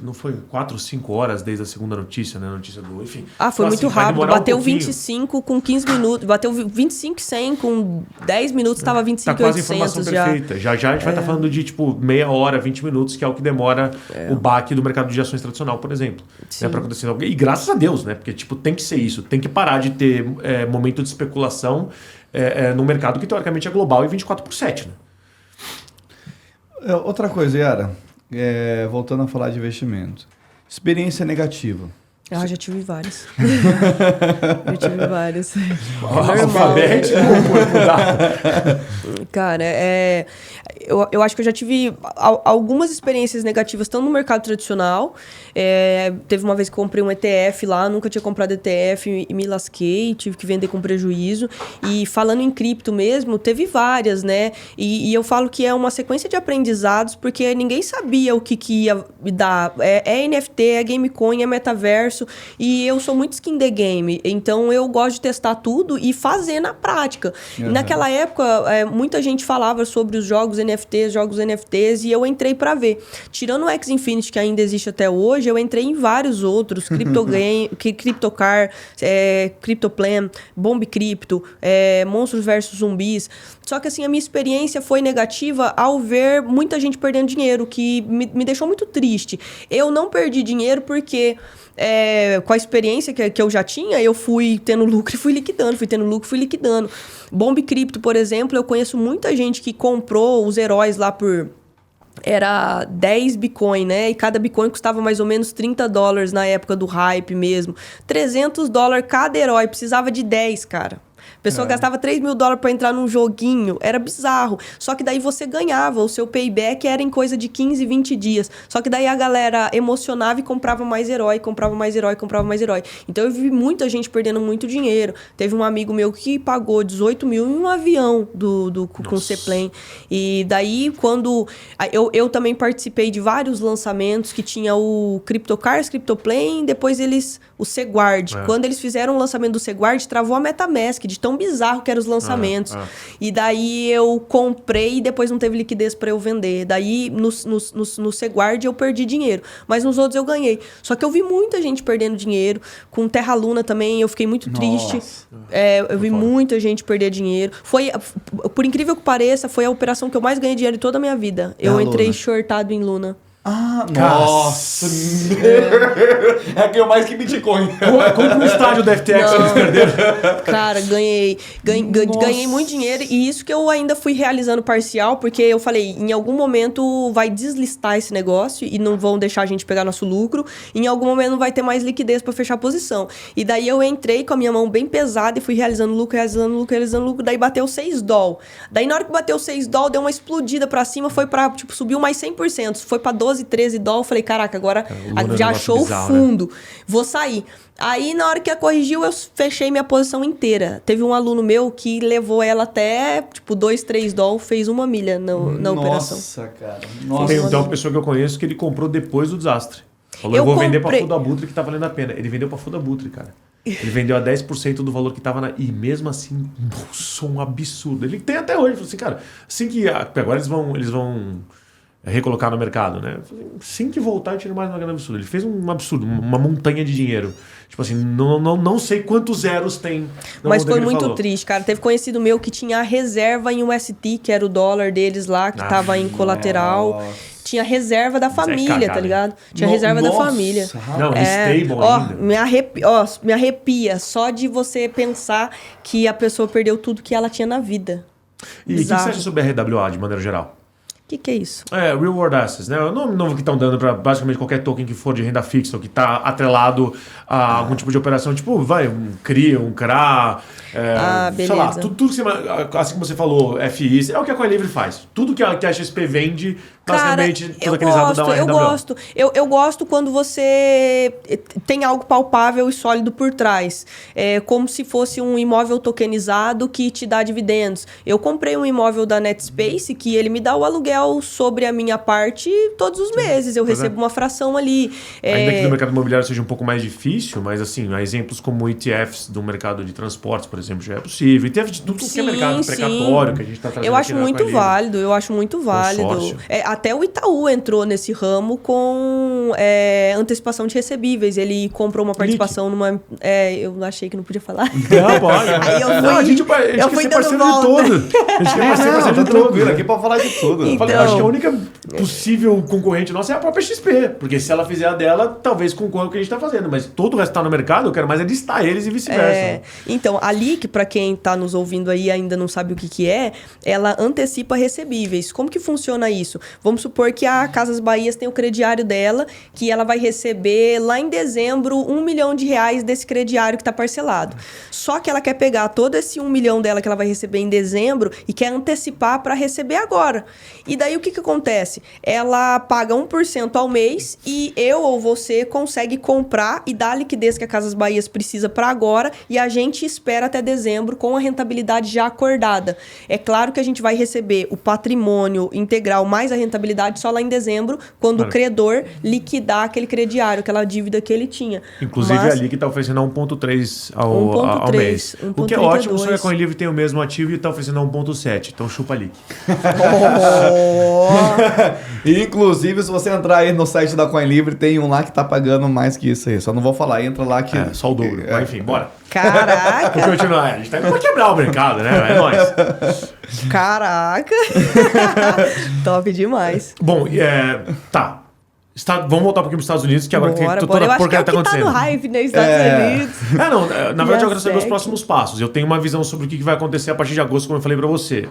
Não foi 4 ou 5 horas desde a segunda notícia, né? Notícia do... Enfim. Foi muito rápido. Bateu 25 com 15 minutos. Bateu 25 100 com 10 minutos, estava 25 tá quase a informação perfeita. Já a gente vai estar falando de meia hora, 20 minutos, que é o que demora o baque do mercado de ações tradicional, por exemplo. Né, para acontecer. E graças a Deus, né? Porque tem que ser isso. Tem que parar de ter momento de especulação no mercado que teoricamente é global e 24/7, né? Outra coisa, Yara. Voltando a falar de investimento. Experiência negativa. Já tive várias. Alfabético Cara, eu acho que eu já tive algumas experiências negativas, tanto no mercado tradicional. Teve uma vez que eu comprei um ETF lá, nunca tinha comprado ETF e me lasquei, tive que vender com prejuízo. E falando em cripto mesmo, teve várias, né? E eu falo que é uma sequência de aprendizados, porque ninguém sabia o que ia me dar. É NFT, é Gamecoin, é metaverso. E eu sou muito skin the game, então eu gosto de testar tudo e fazer na prática. E naquela época, muita gente falava sobre os jogos NFTs, e eu entrei para ver. Tirando o X Infinity, que ainda existe até hoje, eu entrei em vários outros, CryptoCar, CryptoPlan, Bomb Crypto, Monstros vs Zumbis. Só que assim, a minha experiência foi negativa ao ver muita gente perdendo dinheiro, que me deixou muito triste. Eu não perdi dinheiro porque... com a experiência que eu já tinha, eu fui tendo lucro e fui liquidando. Bomb Crypto, por exemplo, eu conheço muita gente que comprou os heróis lá por... Era 10 Bitcoin, né? E cada Bitcoin custava mais ou menos $30 na época do hype mesmo. $300 cada herói, precisava de 10, cara. A pessoa gastava $3 mil para entrar num joguinho. Era bizarro. Só que daí você ganhava. O seu payback era em coisa de 15, 20 dias. Só que daí a galera emocionava e comprava mais herói. Então eu vi muita gente perdendo muito dinheiro. Teve um amigo meu que pagou 18 mil em um avião com o C-Plane. E daí, quando... Eu também participei de vários lançamentos que tinha o CryptoCars, CryptoPlane, depois o Seguard. Quando eles fizeram o lançamento do Seguard, travou a MetaMask, de tão bizarro que eram os lançamentos. E daí eu comprei e depois não teve liquidez para eu vender. Daí no Seguard eu perdi dinheiro. Mas nos outros eu ganhei. Só que eu vi muita gente perdendo dinheiro. Com Terra Luna também eu fiquei muito triste. Eu vi muita gente perder dinheiro. Por incrível que pareça, foi a operação que eu mais ganhei dinheiro em toda a minha vida. Eu entrei shortado em Luna. Nossa! Ganhou mais que Bitcoin. Compra um estádio do FTX que eles perderam. Cara, ganhei muito dinheiro. E isso que eu ainda fui realizando parcial, porque eu falei, em algum momento vai deslistar esse negócio e não vão deixar a gente pegar nosso lucro. E em algum momento não vai ter mais liquidez para fechar a posição. E daí eu entrei com a minha mão bem pesada e fui realizando lucro. Daí bateu $6. Daí na hora que bateu $6, deu uma explodida pra cima, foi pra, subiu mais 100%. Foi pra $12, $13. Falei, caraca, agora já achou bizarro, o fundo. Né? Vou sair. Aí, na hora que ela corrigiu, eu fechei minha posição inteira. Teve um aluno meu que levou ela até, $2, $3, fez 1 milha na operação. Nossa, cara. Tem uma pessoa que eu conheço que ele comprou depois do desastre. Falou, eu vou vender pra Fundo Abutre que tá valendo a pena. Ele vendeu pra Fundo Abutre, cara. Ele vendeu a 10% do valor que tava E mesmo assim, nossa, um absurdo. Ele tem até hoje. Falou assim, cara, assim que... Agora eles vão recolocar no mercado, né? Assim que voltar, eu tiro mais uma grana absurda. Ele fez um absurdo, uma montanha de dinheiro. Tipo assim, não sei quantos zeros tem. Mas foi muito triste, cara. Teve conhecido meu que tinha reserva em UST, que era o dólar deles lá, que tava em colateral. Tinha reserva da família, tá ligado? Tinha reserva da família. Não, stable ainda. Me arrepia só de você pensar que a pessoa perdeu tudo que ela tinha na vida. E o que você acha sobre a RWA, de maneira geral? O que é isso? Real World Assets, né? O nome novo que estão dando para basicamente qualquer token que for de renda fixa ou que está atrelado a algum tipo de operação, tipo, um CRI, um CRA, beleza. sei lá, tudo que você, assim como você falou, FI, é o que a CoinLivre faz. Tudo que a XP vende, basicamente, tokenizado da RWA. Eu gosto. Eu gosto quando você tem algo palpável e sólido por trás. É como se fosse um imóvel tokenizado que te dá dividendos. Eu comprei um imóvel da Netspace que ele me dá o aluguel aluguel sobre a minha parte todos os meses. Eu recebo uma fração ali. Ainda que no mercado imobiliário seja um pouco mais difícil, mas assim, há exemplos como ETFs do mercado de transportes, por exemplo, já é possível. ETF de tudo que é mercado precatório que a gente está trazendo. Eu acho muito válido, Consórcio. Até o Itaú entrou nesse ramo com antecipação de recebíveis. Ele comprou uma participação numa... eu achei que não podia falar. Não, pode. Aí eu fui, não, a gente fui ser dando parceiro volta. de tudo. A gente quer ser parceiro de tudo. Aqui pra falar de tudo. Então, Eu acho que a única possível concorrente nossa é a própria XP. Porque se ela fizer a dela, talvez concorra com o que a gente está fazendo. Mas todo o resto está no mercado, eu quero mais é listar eles e vice-versa. Então, a LIC, para quem está nos ouvindo aí e ainda não sabe o que é, ela antecipa recebíveis. Como que funciona isso? Vamos supor que a Casas Bahia tem o crediário dela, que ela vai receber lá em dezembro R$1 milhão desse crediário que está parcelado. Só que ela quer pegar todo esse 1 milhão dela que ela vai receber em dezembro e quer antecipar para receber agora. E daí o que acontece? Ela paga 1% ao mês e eu ou você consegue comprar e dar a liquidez que a Casas Bahia precisa para agora e a gente espera até dezembro com a rentabilidade já acordada. É claro que a gente vai receber o patrimônio integral mais a rentabilidade só lá em dezembro, quando o credor liquidar aquele crediário, aquela dívida que ele tinha. Inclusive a LIC está oferecendo a 1,3 ao mês. O que é ótimo, só que a Coinlivre tem o mesmo ativo e está oferecendo a 1,7. Então chupa a LIC. Inclusive, se você entrar aí no site da Coinlivre, tem um lá que tá pagando mais que isso aí. Só não vou falar, entra lá que... só o dobro. Mas, enfim, bora. Caraca! Vamos continuar. A gente tá indo pra quebrar o mercado, né? É nóis. Caraca! Top demais. Bom, tá. Vamos voltar um pouquinho para os Estados Unidos, que agora toda a porcaria está acontecendo. Tá no hype, né? Estados Unidos. Na verdade, eu quero saber os próximos passos. Eu tenho uma visão sobre o que vai acontecer a partir de agosto, como eu falei para você.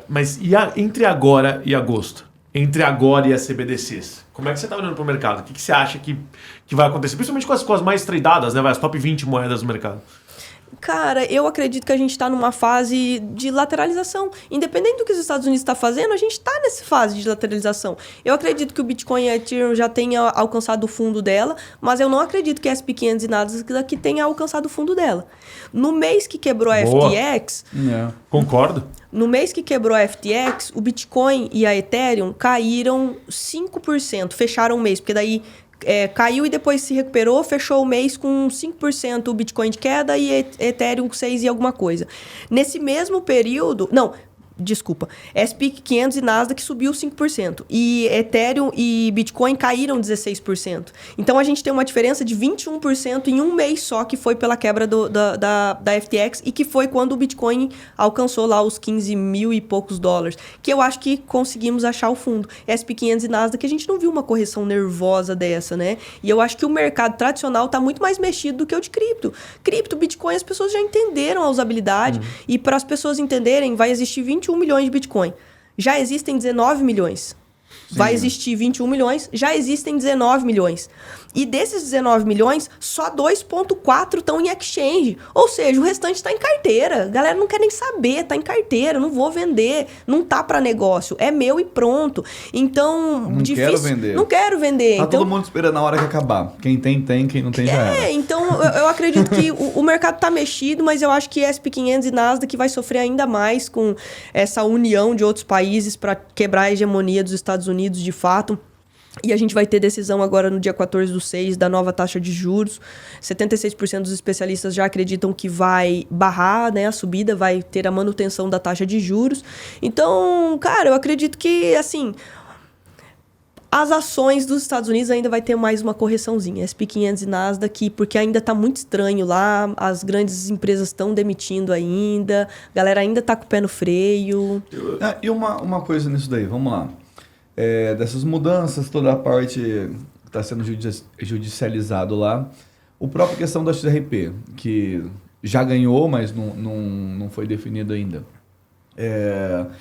Mas entre agora e agosto? Entre agora e as CBDCs? Como é que você está olhando para o mercado? O que você acha que vai acontecer? Principalmente com as mais tradeadas, né? As top 20 moedas do mercado. Cara, eu acredito que a gente está numa fase de lateralização. Independente do que os Estados Unidos está fazendo, a gente está nessa fase de lateralização. Eu acredito que o Bitcoin e a Ethereum já tenha alcançado o fundo dela, mas eu não acredito que a SP 500 e Nasdaq tenha alcançado o fundo dela. No mês que quebrou a FTX... Concordo. No mês que quebrou a FTX, o Bitcoin e a Ethereum caíram 5%, fecharam o mês, porque daí... caiu e depois se recuperou, fechou o mês com 5% o Bitcoin de queda e Ethereum com 6 e alguma coisa. Nesse mesmo período... Não, desculpa. SP 500 e Nasdaq subiu 5%. E Ethereum e Bitcoin caíram 16%. Então, a gente tem uma diferença de 21% em um mês só, que foi pela quebra da FTX e que foi quando o Bitcoin alcançou lá os 15 mil e poucos dólares. Que eu acho que conseguimos achar o fundo. SP 500 e Nasdaq, a gente não viu uma correção nervosa dessa, né? E eu acho que o mercado tradicional está muito mais mexido do que o de cripto. Cripto, Bitcoin, as pessoas já entenderam a usabilidade. E para as pessoas entenderem, vai existir 21 milhões de Bitcoin. Já existem 19 milhões. Sim. Vai existir 21 milhões, já existem 19 milhões. E desses 19 milhões, só 2,4 estão em exchange. Ou seja, o restante está em carteira. A galera não quer nem saber, está em carteira, não vou vender, não tá para negócio, é meu e pronto. Então, não quero vender. Não quero vender. Tá então, todo mundo esperando a hora que acabar. Quem tem, quem não tem, já era. Então eu acredito que o mercado tá mexido, mas eu acho que SP 500 e Nasdaq vai sofrer ainda mais com essa união de outros países para quebrar a hegemonia dos Estados Unidos de fato. E a gente vai ter decisão agora no dia 14/6 da nova taxa de juros. 76% dos especialistas já acreditam que vai barrar, né, a subida, vai ter a manutenção da taxa de juros. Então, cara, eu acredito que, assim, as ações dos Estados Unidos ainda vai ter mais uma correçãozinha. SP 500 e Nasdaq, porque ainda está muito estranho lá, as grandes empresas estão demitindo ainda, a galera ainda está com o pé no freio. E uma coisa nisso daí, vamos lá. Dessas mudanças, toda a parte que está sendo judicializado lá, o próprio questão da XRP, que já ganhou, mas não foi definido ainda.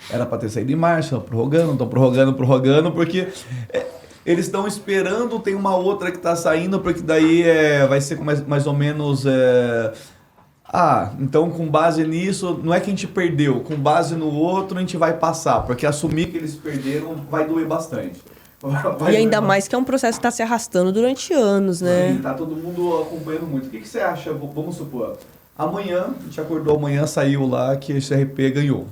Era para ter saído em março, estão prorrogando, porque eles estão esperando, tem uma outra que está saindo, porque daí vai ser mais ou menos... então com base nisso, não é que a gente perdeu, com base no outro a gente vai passar, porque assumir que eles perderam vai doer bastante. E ainda mais que é um processo que está se arrastando durante anos, né? Tá todo mundo acompanhando muito. O que você acha? Vamos supor, amanhã, a gente acordou amanhã, saiu lá que a XRP ganhou.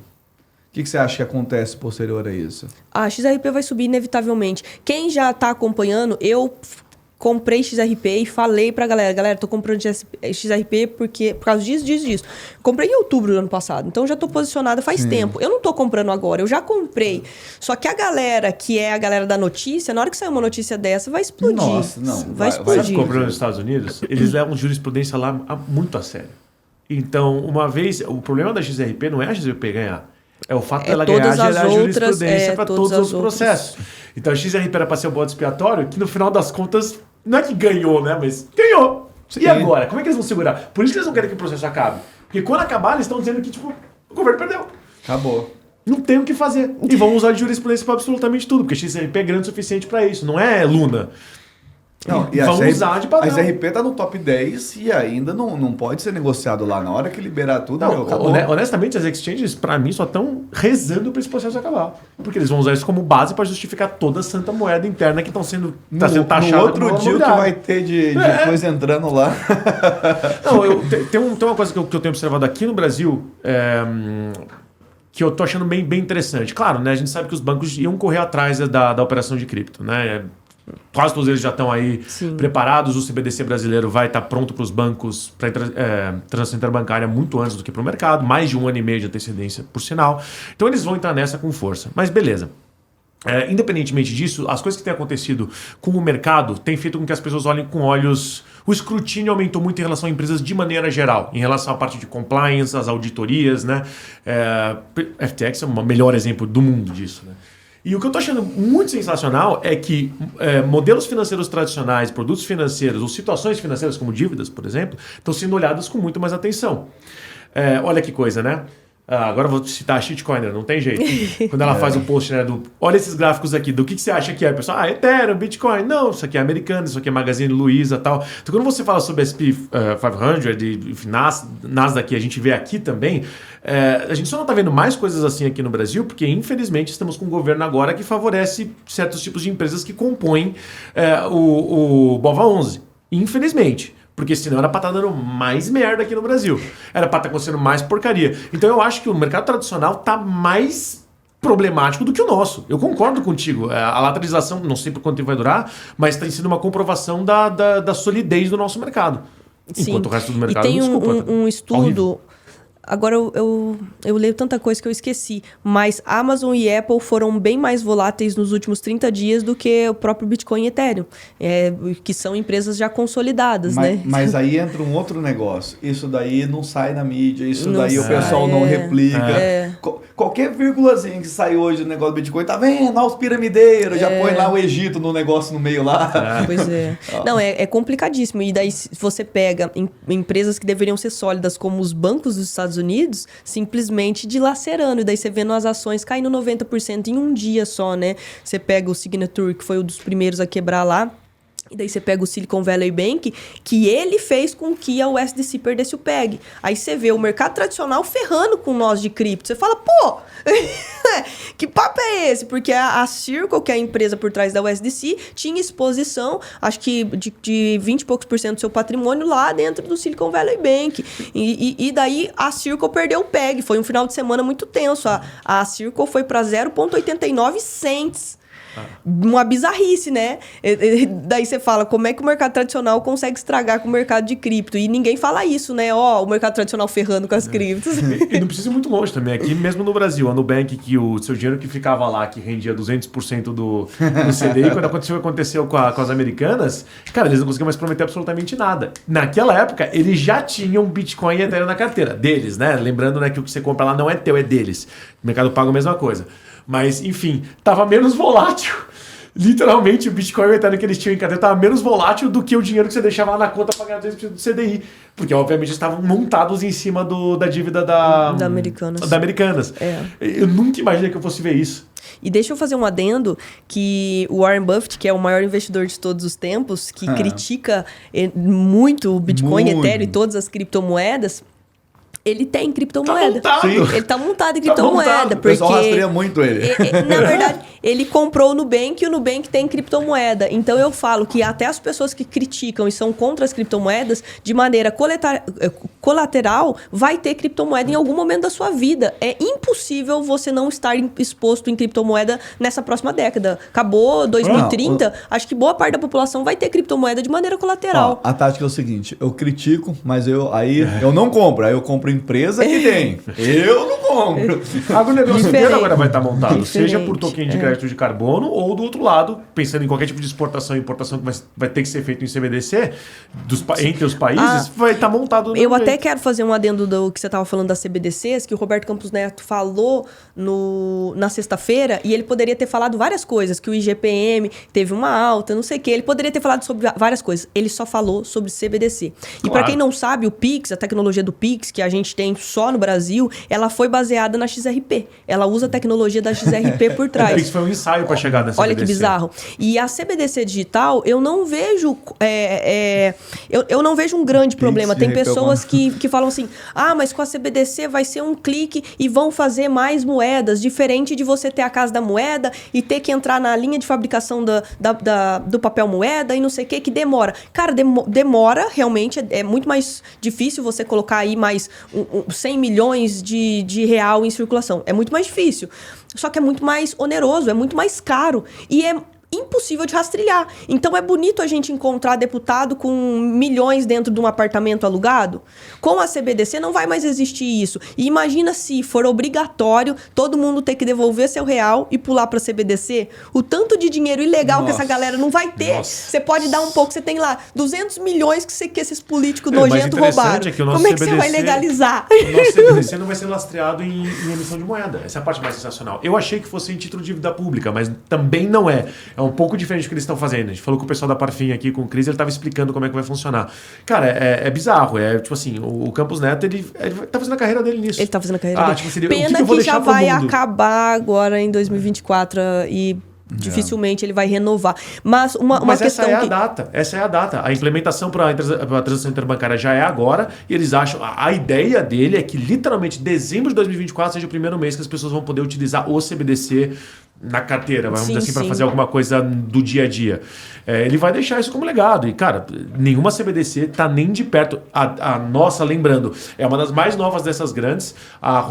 que você acha que acontece posterior a isso? A XRP vai subir inevitavelmente. Quem já está acompanhando, eu comprei XRP e falei pra galera, tô comprando XRP porque, por causa disso. Comprei em outubro do ano passado, então já tô posicionada faz tempo. Eu não tô comprando agora, eu já comprei. Só que a galera, que é a galera da notícia, na hora que sair uma notícia dessa, vai explodir. Nossa, não. Vai explodir. Sabe, comprando nos Estados Unidos, eles levam jurisprudência lá muito a sério. Então, uma vez, o problema da XRP não é a XRP ganhar. É o fato dela ganhar gerar jurisprudência para todos os processos. Então, a XRP era para ser o bode expiatório, que no final das contas, não é que ganhou, né? Mas ganhou. Sim. E agora? Como é que eles vão segurar? Por isso que eles não querem que o processo acabe. Porque quando acabar, eles estão dizendo que, tipo, o governo perdeu. Acabou. Não tem o que fazer. E vão usar de jurisprudência para absolutamente tudo, porque a XRP é grande o suficiente para isso. Não é Luna. Não, e vão usar de padrão. A XRP tá no top 10 e ainda não pode ser negociado lá. Na hora que liberar tudo, Não, acabou. honestamente, as exchanges, pra mim, só estão rezando pra esse processo acabar. Porque eles vão usar isso como base pra justificar toda a santa moeda interna que está sendo taxada. No outro dia que vai ter de coisa entrando lá. Não, tem uma coisa que eu tenho observado aqui no Brasil, que eu tô achando bem interessante. Claro, né, a gente sabe que os bancos iam correr atrás da operação de cripto, né? Quase todos eles já estão aí preparados. O CBDC brasileiro vai estar pronto para os bancos, para transação interbancária muito antes do que para o mercado. Mais de 1 ano e meio de antecedência, por sinal. Então eles vão entrar nessa com força. Mas beleza. Independentemente disso, as coisas que têm acontecido com o mercado têm feito com que as pessoas olhem com olhos... O escrutínio aumentou muito em relação a empresas de maneira geral, em relação à parte de compliance, as auditorias, né? FTX é o melhor exemplo do mundo disso, né? E o que eu estou achando muito sensacional é que modelos financeiros tradicionais, produtos financeiros ou situações financeiras como dívidas, por exemplo, estão sendo olhadas com muito mais atenção. Olha que coisa, né? Agora eu vou citar a shitcoiner, não tem jeito. Quando ela faz o post, né, olha esses gráficos aqui, do que você acha que é? O pessoal, Ethereum, Bitcoin. Não, isso aqui é americano, isso aqui é Magazine Luiza e tal. Então quando você fala sobre SP 500 e Nasdaq, a gente vê aqui também, a gente só não está vendo mais coisas assim aqui no Brasil, porque infelizmente estamos com um governo agora que favorece certos tipos de empresas que compõem o BOVA11. Infelizmente. Porque senão era pra estar dando mais merda aqui no Brasil. Era pra estar acontecendo mais porcaria. Então eu acho que o mercado tradicional tá mais problemático do que o nosso. Eu concordo contigo. A lateralização, não sei por quanto tempo vai durar, mas tem sido uma comprovação da solidez do nosso mercado. Enquanto o resto do mercado... E tem um estudo... Agora eu leio tanta coisa que eu esqueci, mas Amazon e Apple foram bem mais voláteis nos últimos 30 dias do que o próprio Bitcoin e Ethereum, que são empresas já consolidadas, né? Mas aí entra um outro negócio. Isso daí não sai na mídia, isso não daí sai, o pessoal não replica. Qualquer vírgulazinha que sai hoje do negócio do Bitcoin, tá vendo? Olha os piramideiros, já põe lá o Egito no negócio no meio lá. Pois é. Não, é complicadíssimo. E daí, se você pega empresas que deveriam ser sólidas, como os bancos dos Estados Unidos, simplesmente dilacerando. E daí você vendo as ações caindo 90% em um dia só, né? Você pega o Signature, que foi um dos primeiros a quebrar lá. E daí você pega o Silicon Valley Bank, que ele fez com que a USDC perdesse o PEG. Aí você vê o mercado tradicional ferrando com nós de cripto. Você fala, pô, que papo é esse? Porque a Circle, que é a empresa por trás da USDC, tinha exposição, acho que de 20 e poucos % do seu patrimônio lá dentro do Silicon Valley Bank. E daí a Circle perdeu o PEG. Foi um final de semana muito tenso. A Circle foi para 0,89 cents. Uma bizarrice, né? Daí você fala, como é que o mercado tradicional consegue estragar com o mercado de cripto? E ninguém fala isso, né? O mercado tradicional ferrando com as criptos. E não precisa ir muito longe também. Aqui mesmo no Brasil, a Nubank, que o seu dinheiro que ficava lá, que rendia 200% do CDI, quando aconteceu com as americanas, cara, eles não conseguiam mais prometer absolutamente nada. Naquela época, eles já tinham Bitcoin e Ethereum na carteira deles, né? Lembrando, né, que o que você compra lá não é teu, é deles. O mercado paga a mesma coisa. Mas, enfim, estava menos volátil. Literalmente, o Bitcoin e o Ethereum que eles tinham em carteira estava menos volátil do que o dinheiro que você deixava lá na conta para ganhar 200% do CDI. Porque, obviamente, estavam montados em cima da dívida da Americanas. Eu nunca imaginei que eu fosse ver isso. E deixa eu fazer um adendo que o Warren Buffett, que é o maior investidor de todos os tempos, que critica muito o Bitcoin, Ethereum e todas as criptomoedas, Ele tem criptomoeda. Tá montado. Sim. Ele tá montado em Tá criptomoeda. montado. O pessoal porque rastreia muito ele. Na verdade, ele comprou o Nubank e o Nubank tem criptomoeda. Então eu falo que até as pessoas que criticam e são contra as criptomoedas, de maneira colateral, vai ter criptomoeda em algum momento da sua vida. É impossível você não estar exposto em criptomoeda nessa próxima década. Acabou 2030, acho que boa parte da população vai ter criptomoeda de maneira colateral. Ó, a tática é o seguinte, eu critico, mas eu não compro. Aí eu compro empresa que tem. Eu não compro. O negócio Diferente. inteiro agora vai estar montado, Diferente. seja por token de crédito de carbono ou do outro lado, pensando em qualquer tipo de exportação e importação que vai ter que ser feito em CBDC entre os países, vai estar montado do Eu mesmo até jeito. quero fazer um adendo do que você estava falando das CBDCs, que o Roberto Campos Neto falou na sexta-feira, e ele poderia ter falado várias coisas, que o IGPM teve uma alta, não sei o quê. Ele poderia ter falado sobre várias coisas. Ele só falou sobre CBDC. E Claro. para quem não sabe, o Pix, a tecnologia do Pix, que a gente tem só no Brasil, ela foi baseada na XRP. Ela usa a tecnologia da XRP por O trás. Pix foi um ensaio para chegar nessa Olha que bizarro. E a CBDC digital, eu não vejo eu não vejo um grande problema. Tem pessoas que falam assim, mas com a CBDC vai ser um clique e vão fazer mais moedas, diferente de você ter a casa da moeda e ter que entrar na linha de fabricação do papel moeda e não sei o que demora. Cara, demora, realmente, é muito mais difícil você colocar aí mais 100 milhões de real em circulação. É muito mais difícil. Só que é muito mais oneroso, é muito mais caro. E é impossível de rastrear. Então é bonito a gente encontrar deputado com milhões dentro de um apartamento alugado. Com a CBDC não vai mais existir isso. E imagina se for obrigatório todo mundo ter que devolver seu real e pular para CBDC. O tanto de dinheiro ilegal que essa galera não vai ter. Você pode dar um pouco. Você tem lá 200 milhões que esses políticos nojentos roubaram. Como é que você vai legalizar? O nosso CBDC não vai ser lastreado em emissão de moeda. Essa é a parte mais sensacional. Eu achei que fosse em título de dívida pública, mas também não é. É um pouco diferente do que eles estão fazendo. A gente falou com o pessoal da Parfim aqui, com o Cris, ele estava explicando como é que vai funcionar. Cara, é bizarro. É tipo assim, o Campos Neto, ele tá fazendo a carreira dele nisso. Ele tá fazendo a carreira dele. Tipo assim, Pena eu vou que já deixar pro vai mundo? acabar agora em 2024 e dificilmente ele vai renovar. Mas Mas questão essa é a data. A implementação para a transação interbancária já é agora e eles acham... A ideia dele é que literalmente dezembro de 2024 seja o primeiro mês que as pessoas vão poder utilizar o CBDC na carteira, vamos dizer assim, para fazer alguma coisa do dia a dia. Ele vai deixar isso como legado. E, cara, nenhuma CBDC tá nem de perto. A nossa, lembrando, é uma das mais novas dessas grandes. A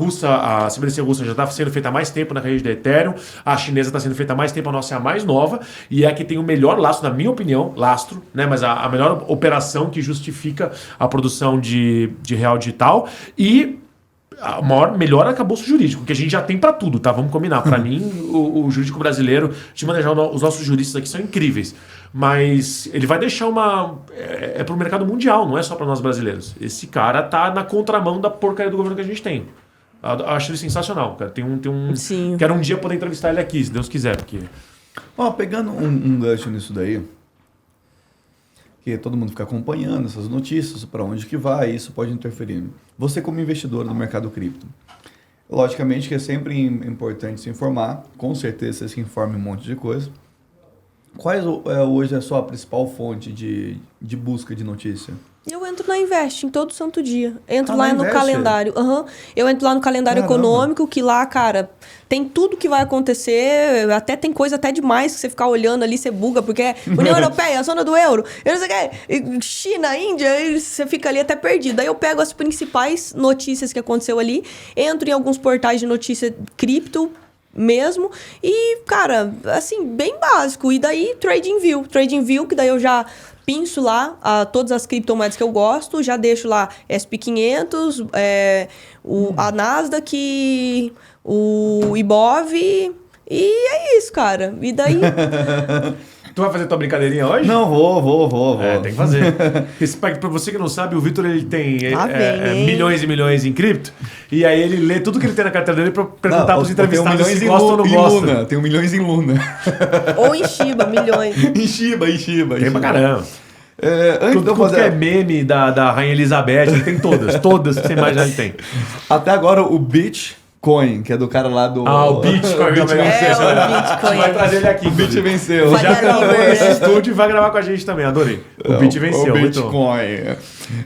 CBDC russa já está sendo feita há mais tempo na rede da Ethereum. A chinesa está sendo feita há mais tempo, a nossa é a mais nova. E é a que tem o melhor lastro, na minha opinião, né? Mas a melhor operação que justifica a produção de real digital. E a melhor arcabouço jurídico, que a gente já tem para tudo, tá? Vamos combinar. Para mim, o jurídico brasileiro, de manejar os nossos juristas aqui são incríveis. Mas ele vai deixar é para o mercado mundial, não é só para nós brasileiros. Esse cara tá na contramão da porcaria do governo que a gente tem. Eu acho ele sensacional, cara. Sim. Quero um dia poder entrevistar ele aqui, se Deus quiser, porque... Pegando um gancho nisso daí, que todo mundo fica acompanhando essas notícias, para onde que vai, isso pode interferir. Você como investidor do mercado cripto, logicamente que é sempre importante se informar, com certeza você se informa um monte de coisa. Quais hoje é a sua principal fonte de busca de notícia? Eu entro na Invest todo santo dia. Entro lá na no Invest? calendário. Eu entro lá no calendário econômico, que lá, cara, tem tudo que vai acontecer. Até tem coisa até demais que você ficar olhando ali, você buga, porque é União Europeia, a zona do euro, eu não sei o que, China, Índia, e você fica ali até perdido. Aí eu pego as principais notícias que aconteceu ali, entro em alguns portais de notícia cripto mesmo, e, cara, assim, bem básico. E daí, TradingView, que daí eu já pinço lá todas as criptomoedas que eu gosto, já deixo lá SP500, a Nasdaq, o Ibov, e é isso, cara. E daí... Tu vai fazer tua brincadeirinha hoje? Não, vou. Tem que fazer. Pra você que não sabe, o Vitor ele tem milhões e milhões em cripto. E aí ele lê tudo que ele tem na carteira dele pra perguntar pros entrevistados se gosta ou não gosta. Tem milhões em Luna. Ou em Shiba, milhões. Em Shiba. Tem pra caramba. Antes de eu Tudo que é meme da Rainha Elizabeth, ele tem todas que você imaginar ele tem. Até agora o Bit Coin, que é do cara lá do... O Bitcoin. o Bitcoin. A gente vai trazer ele aqui. O Bit venceu. Ele já Faria gravou Liver, nesse né? estúdio e vai gravar com a gente também, adorei. O Bit venceu. O muito bom. Bitcoin.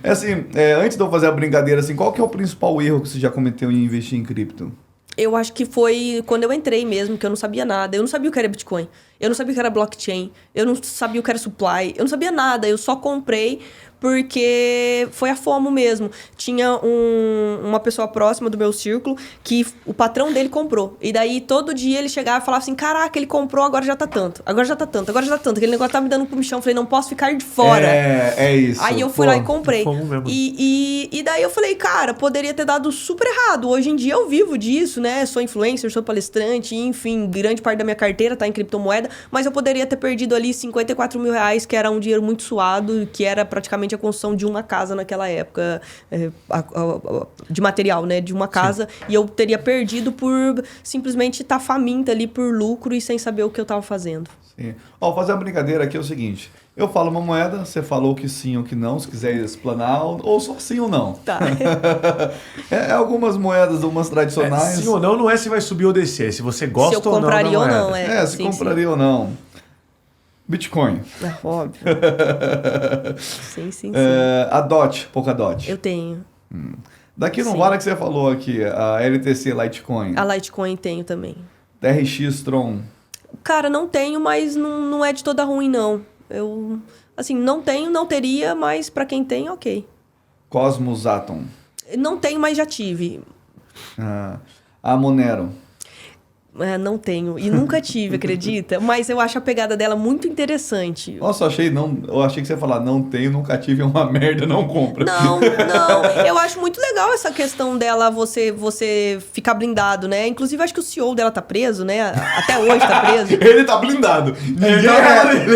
É assim, antes de eu fazer a brincadeira, assim, qual que é o principal erro que você já cometeu em investir em cripto? Eu acho que foi quando eu entrei mesmo, que eu não sabia nada. Eu não sabia o que era Bitcoin. Eu não sabia o que era blockchain. Eu não sabia o que era supply. Eu não sabia nada. Eu só comprei porque foi a FOMO mesmo. Tinha uma pessoa próxima do meu círculo que o patrão dele comprou. E daí, todo dia, ele chegava e falava assim, caraca, ele comprou, agora já tá tanto. Agora já tá tanto, agora já tá tanto. Aquele negócio tá me dando comichão. Eu falei, não posso ficar de fora. É isso. Aí eu fui lá e comprei. FOMO mesmo. E daí eu falei, cara, poderia ter dado super errado. Hoje em dia eu vivo disso, né? Sou influencer, sou palestrante, enfim, grande parte da minha carteira tá em criptomoeda, mas eu poderia ter perdido ali 54 mil reais, que era um dinheiro muito suado, que era praticamente a construção de uma casa naquela época, de material, né? De uma casa. Sim. E eu teria perdido por simplesmente estar faminta ali por lucro e sem saber o que eu tava fazendo. Sim. Ó, fazer uma brincadeira aqui é o seguinte. Eu falo uma moeda, você falou que sim ou que não, se quiser explanar, ou só sim ou não. Tá. Algumas moedas, umas tradicionais. Sim ou não é se vai subir ou descer, é se você gosta se eu ou não da compraria ou moeda. não, se compraria ou não. Bitcoin. É óbvio. sim. A DOT, Polkadot. Eu tenho. Daqui não Sim. vale que você falou aqui, a LTC Litecoin. A Litecoin tenho também. TRX Tron. Cara, não tenho, mas não é de toda ruim, não. Eu, assim, não tenho, não teria, mas pra quem tem, ok. Cosmos Atom. Não tenho, mas já tive. A Monero. Não tenho. E nunca tive, acredita? Mas eu acho a pegada dela muito interessante. Nossa, eu achei que você ia falar, não tenho, nunca tive, é uma merda, não compra. Não. Eu acho muito legal essa questão dela, você ficar blindado, né? Inclusive, acho que o CEO dela tá preso, né? Até hoje tá preso. Ele tá blindado.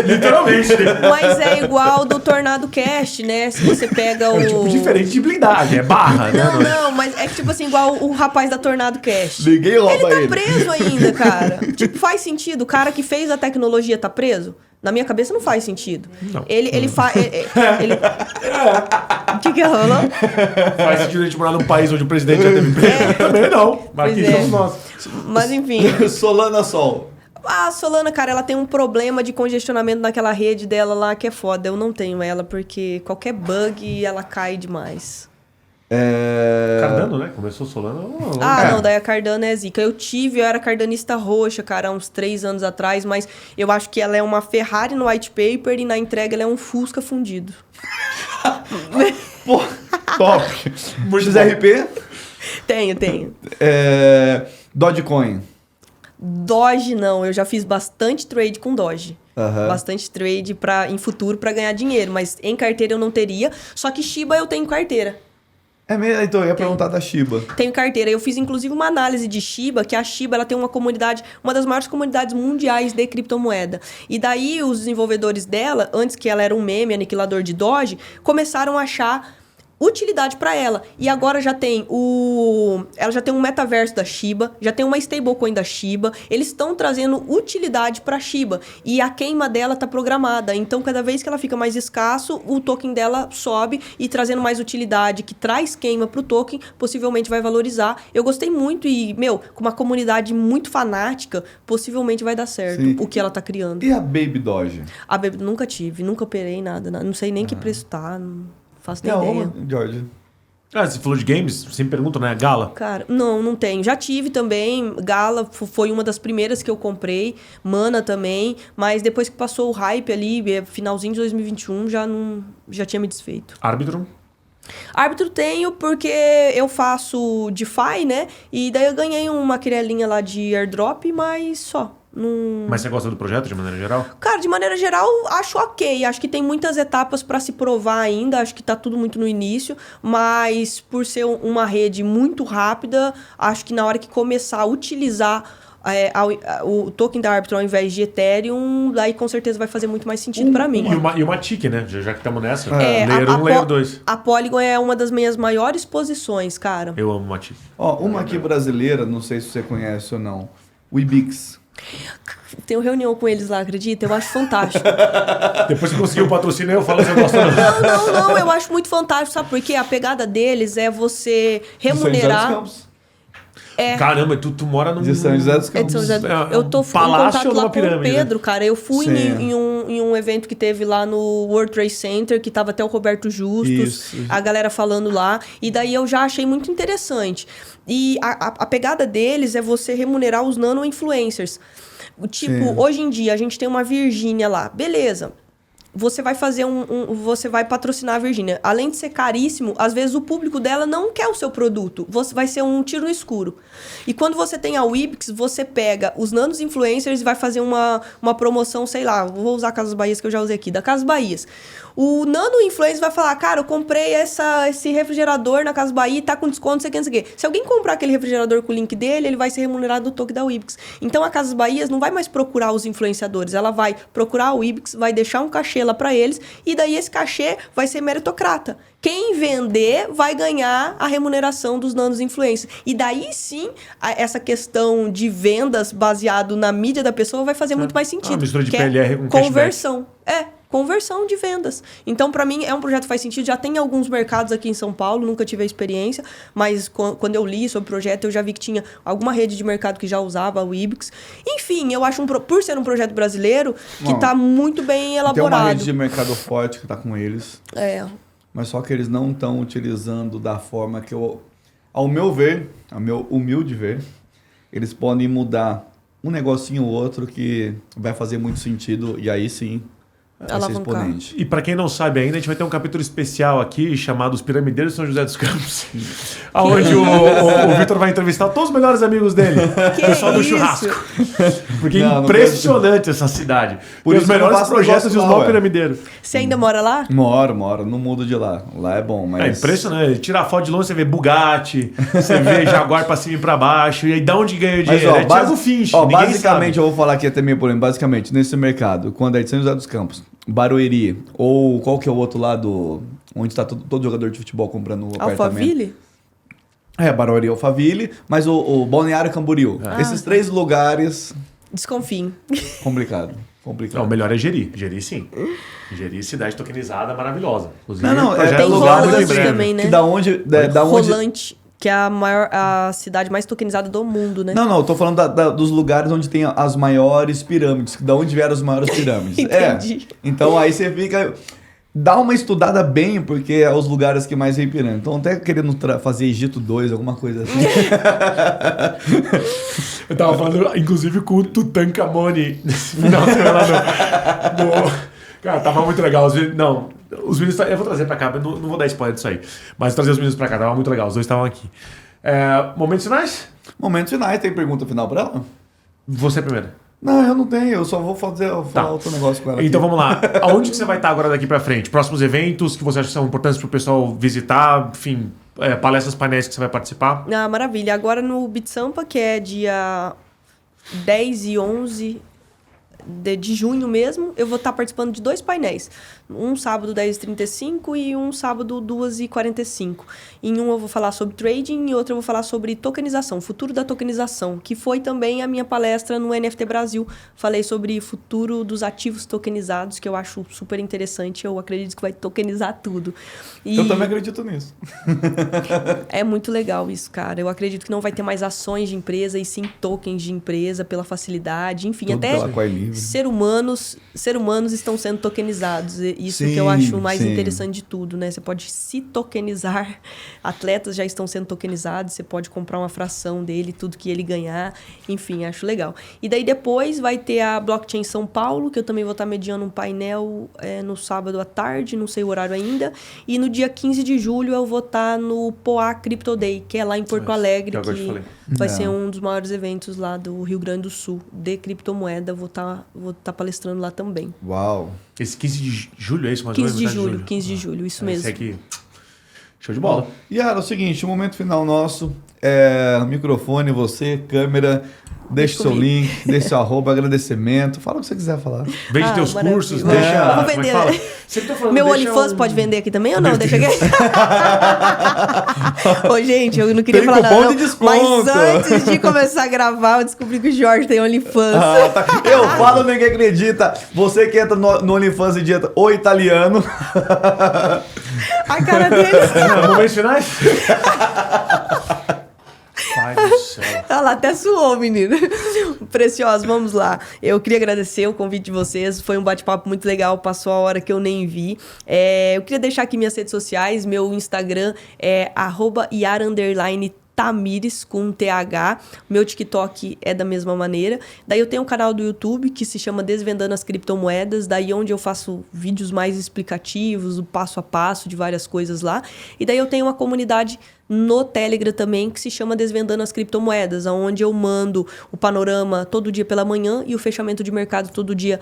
Literalmente. Mas é igual do Tornado Cash, né? Se você pega o... É um tipo diferente de blindagem, é barra, né? Não, mas é que tipo assim, igual o rapaz da Tornado Cash. Ninguém rouba Ele tá ele. preso ainda, cara. Tipo, faz sentido. O cara que fez a tecnologia tá preso? Na minha cabeça não faz sentido. Não. Ele faz... O que rolou? Faz sentido a gente morar num país onde o presidente já teve preso? Também não. Mas aqui Pois é. somos nós. Mas enfim... Solana Sol. A Solana, cara, ela tem um problema de congestionamento naquela rede dela lá que é foda. Eu não tenho ela porque qualquer bug ela cai demais. Cardano, né? Começou Solana. Não, daí a Cardano é zica. Eu era cardanista roxa, cara, há uns 3 anos atrás, mas eu acho que ela é uma Ferrari no white paper e na entrega ela é um Fusca fundido. Pô, top. XRP. Tenho. Dogecoin. Doge não, eu já fiz bastante trade com Doge. Bastante trade em futuro pra ganhar dinheiro, mas em carteira eu não teria. Só que Shiba eu tenho carteira. É mesmo? Então, eu ia perguntar da Shiba. Tenho carteira. Eu fiz, inclusive, uma análise de Shiba, que a Shiba ela tem uma comunidade, uma das maiores comunidades mundiais de criptomoeda. E daí, os desenvolvedores dela, antes que ela era um meme, aniquilador de Doge, começaram a achar utilidade para ela. E agora ela já tem um metaverso da Shiba, já tem uma stablecoin da Shiba. Eles estão trazendo utilidade para Shiba e a queima dela tá programada. Então, cada vez que ela fica mais escasso, o token dela sobe e trazendo mais utilidade, que traz queima pro token, possivelmente vai valorizar. Eu gostei muito e, com uma comunidade muito fanática, possivelmente vai dar certo. Sim. O que ela tá criando. E a Baby Doge? A Baby nunca tive, nunca operei nada. Não sei nem que preço tá. Faço nem ideia. George. Você falou de games? Você me pergunta, né? Gala? Cara, não tenho. Já tive também. Gala foi uma das primeiras que eu comprei. Mana também. Mas depois que passou o hype ali, finalzinho de 2021, já tinha me desfeito. Árbitro? Árbitro tenho porque eu faço DeFi, né? E daí eu ganhei uma querelinha lá de airdrop, mas só. Mas você gosta do projeto de maneira geral? Cara, de maneira geral, acho ok. Acho que tem muitas etapas para se provar ainda. Acho que tá tudo muito no início. Mas por ser uma rede muito rápida, acho que na hora que começar a utilizar o token da Arbitrum ao invés de Ethereum, daí com certeza vai fazer muito mais sentido para mim. E uma TIC, né? Já que estamos nessa. Layer 1, Layer 2. A Polygon é uma das minhas maiores posições, cara. Eu amo uma TIC. Uma aqui brasileira, não sei se você conhece ou não. O Ibix. Tenho reunião com eles lá, acredita? Eu acho fantástico. Depois que conseguiu o patrocínio, eu falo se eu gosto ou não. Eu acho muito fantástico, sabe por quê? A pegada deles é você remunerar... Caramba, tu mora num... De São José dos É de São José. Eu tô em palácio contato ou lá numa com o pirâmide, Pedro, cara. Eu fui Sim. em um evento que teve lá no World Trade Center, que tava até o Roberto Justus, Isso. a galera falando lá. E daí eu já achei muito interessante. E a pegada deles é você remunerar os nano-influencers. Tipo, Sim. hoje em dia a gente tem uma Virgínia lá. Beleza. Você vai fazer você vai patrocinar a Virgínia. Além de ser caríssimo, às vezes o público dela não quer o seu produto. Você vai ser um tiro no escuro. E quando você tem a Wibix, você pega os nanos influencers e vai fazer uma promoção, sei lá, vou usar a Casas Bahias que eu já usei aqui, da Casas Bahias. O nano influencer vai falar, cara, eu comprei esse refrigerador na Casas Bahia e tá com desconto, não sei o que, não sei o que. Se alguém comprar aquele refrigerador com o link dele, ele vai ser remunerado do token da Wibix. Então a Casas Bahias não vai mais procurar os influenciadores, ela vai procurar a Wibix, vai deixar um cachê lá pra eles e daí esse cachê vai ser meritocrata. Quem vender vai ganhar a remuneração dos nanos influencers. E daí sim, essa questão de vendas baseado na mídia da pessoa vai fazer muito mais sentido. Mistura de que PLR com conversão. Conversão de vendas. Então, para mim, é um projeto que faz sentido. Já tem alguns mercados aqui em São Paulo, nunca tive a experiência, mas quando eu li sobre o projeto, eu já vi que tinha alguma rede de mercado que já usava o Wibix. Enfim, eu acho, por ser um projeto brasileiro, que está muito bem elaborado. Tem uma rede de mercado forte que está com eles. Mas só que eles não estão utilizando da forma que ao meu ver, ao meu humilde ver, eles podem mudar um negocinho ou outro que vai fazer muito sentido e aí sim vai ser exponente. E para quem não sabe ainda, a gente vai ter um capítulo especial aqui chamado Os Piramideiros de São José dos Campos, onde o Vitor vai entrevistar todos os melhores amigos dele, o pessoal do churrasco. Porque é impressionante essa cidade. Por os melhores projetos e os maiores piramideiros. Você ainda mora lá? Moro, não mudo de lá. Lá é bom, mas... É impressionante. Tirar foto de longe, você vê Bugatti, você vê Jaguar pra cima e pra baixo. E aí, de onde ganha o dinheiro? Mas, Thiago Finch. Basicamente, eu vou falar aqui até meio polêmico. Basicamente, nesse mercado, quando é de São José dos Campos, Barueri, ou qual que é o outro lado onde está todo jogador de futebol comprando um apartamento? Alphaville? Barueri e Alphaville, mas o Balneário Camboriú. Esses 3 lugares... Desconfiem. Complicado. Não, o melhor é Jeri. Jeri, sim. Jeri, cidade tokenizada, maravilhosa. Inclusive, não, tem Rolante também, né? Que da onde... Rolante, que é a cidade mais tokenizada do mundo, né? Não, eu tô falando dos lugares onde tem as maiores pirâmides. Da onde vieram as maiores pirâmides. Entendi. Então aí você fica... Dá uma estudada bem, porque é os lugares que mais vem pirâmide. Então até querendo fazer Egito 2, alguma coisa assim. Eu tava falando, inclusive, com o Tutankhamoni nesse final de semana Cara, tava muito legal. Os meninos... Eu vou trazer pra cá, não vou dar spoiler disso aí. Mas trazer os meninos pra cá, tava muito legal. Os dois estavam aqui. Momentos finais? Momentos finais. Tem pergunta final pra ela? Você primeiro. Não, eu não tenho. Eu só vou falar outro negócio com ela Então aqui. vamos lá. Aonde que você vai estar agora daqui pra frente? Próximos eventos que você acha que são importantes pro pessoal visitar? Enfim, palestras, painéis que você vai participar? Maravilha. Agora no Beat Sampa, que é dia 10 e 11 de junho mesmo, eu vou estar participando de 2 painéis. Um sábado 10h35 e um sábado 2h45. Em um eu vou falar sobre trading e outro eu vou falar sobre tokenização, futuro da tokenização, que foi também a minha palestra no NFT Brasil. Falei sobre futuro dos ativos tokenizados, que eu acho super interessante. Eu acredito que vai tokenizar tudo. Eu também acredito nisso. É muito legal isso, cara. Eu acredito que não vai ter mais ações de empresa e sim tokens de empresa pela facilidade. Enfim, tudo até ser humanos estão sendo tokenizados. Isso que eu acho mais interessante de tudo, né? Você pode se tokenizar. Atletas já estão sendo tokenizados. Você pode comprar uma fração dele, tudo que ele ganhar. Enfim, acho legal. E daí depois vai ter a Blockchain São Paulo, que eu também vou estar mediando um painel no sábado à tarde, não sei o horário ainda. E no dia 15 de julho eu vou estar no Poá Crypto Day, que é lá em Porto Alegre, que vai ser um dos maiores eventos lá do Rio Grande do Sul, de criptomoeda. Vou estar palestrando lá também. Uau! Esse 15 de julho é isso? Mais 15 de julho, 15 de julho, isso mesmo. Esse aqui, show de bola. Yara, é o seguinte, o momento final nosso, microfone, você, câmera, deixa seu link, deixa seu @, agradecimento, fala o que você quiser falar. Vende teus cursos, maravilha. deixa... Vou vender. Como é que fala? Sempre tô falando, Meu deixa OnlyFans pode vender aqui também ou não? Deixa aqui. Ô, gente, eu não queria Tem falar cupom nada. de Não, desconto. mas antes de começar a gravar, eu descobri que o Jorge tem OnlyFans. Tá. Eu falo, ninguém acredita. Você que entra no OnlyFans e digita o italiano. A cara dele. Momentos finais? Pai do céu. Ela até suou, menina. Preciosos, vamos lá. Eu queria agradecer o convite de vocês. Foi um bate-papo muito legal. Passou a hora que eu nem vi. Eu queria deixar aqui minhas redes sociais. Meu Instagram é @Yara_Tamires com TH. Meu TikTok é da mesma maneira. Daí eu tenho um canal do YouTube que se chama Desvendando as Criptomoedas. Daí onde eu faço vídeos mais explicativos, o passo a passo de várias coisas lá. E daí eu tenho uma comunidade no Telegram também, que se chama Desvendando as Criptomoedas, onde eu mando o panorama todo dia pela manhã e o fechamento de mercado todo dia,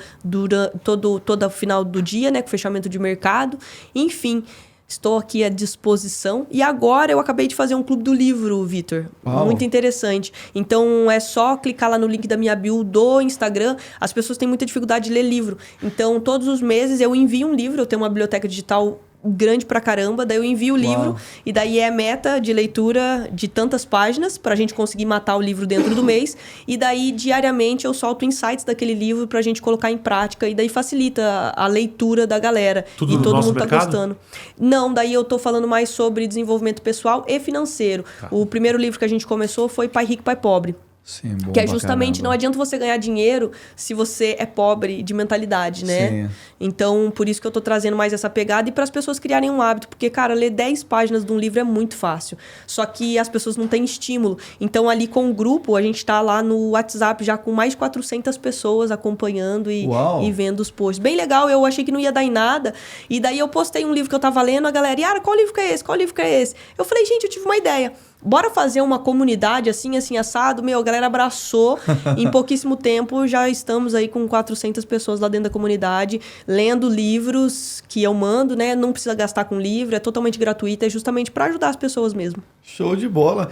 todo final do dia, né, com o fechamento de mercado. Enfim, estou aqui à disposição. E agora eu acabei de fazer um clube do livro, Vitor. Muito interessante. Então é só clicar lá no link da minha bio do Instagram. As pessoas têm muita dificuldade de ler livro. Então todos os meses eu envio um livro. Eu tenho uma biblioteca digital grande pra caramba, daí eu envio o livro e daí é meta de leitura de tantas páginas pra gente conseguir matar o livro dentro do mês, e daí diariamente eu solto insights daquele livro pra gente colocar em prática, e daí facilita a leitura da galera. Tudo e no todo nosso mundo tá mercado? gostando. Não, daí eu tô falando mais sobre desenvolvimento pessoal e financeiro. O primeiro livro que a gente começou foi Pai Rico, Pai Pobre. Sim, bom Que é pra justamente, caramba. não adianta você ganhar dinheiro se você é pobre de mentalidade, né? Sim. Então, por isso que eu tô trazendo mais essa pegada e para as pessoas criarem um hábito. Porque, cara, ler 10 páginas de um livro é muito fácil. Só que as pessoas não têm estímulo. Então, ali com o grupo, a gente tá lá no WhatsApp já com mais de 400 pessoas acompanhando e vendo os posts. Bem legal, eu achei que não ia dar em nada. E daí eu postei um livro que eu tava lendo, a galera, Yara, qual livro que é esse? Qual livro que é esse? Eu falei, gente, eu tive uma ideia. Bora fazer uma comunidade assim, assado. Meu, a galera abraçou. Em pouquíssimo tempo, já estamos aí com 400 pessoas lá dentro da comunidade, lendo livros que eu mando, né? Não precisa gastar com livro, é totalmente gratuito, é justamente para ajudar as pessoas mesmo. Show de bola.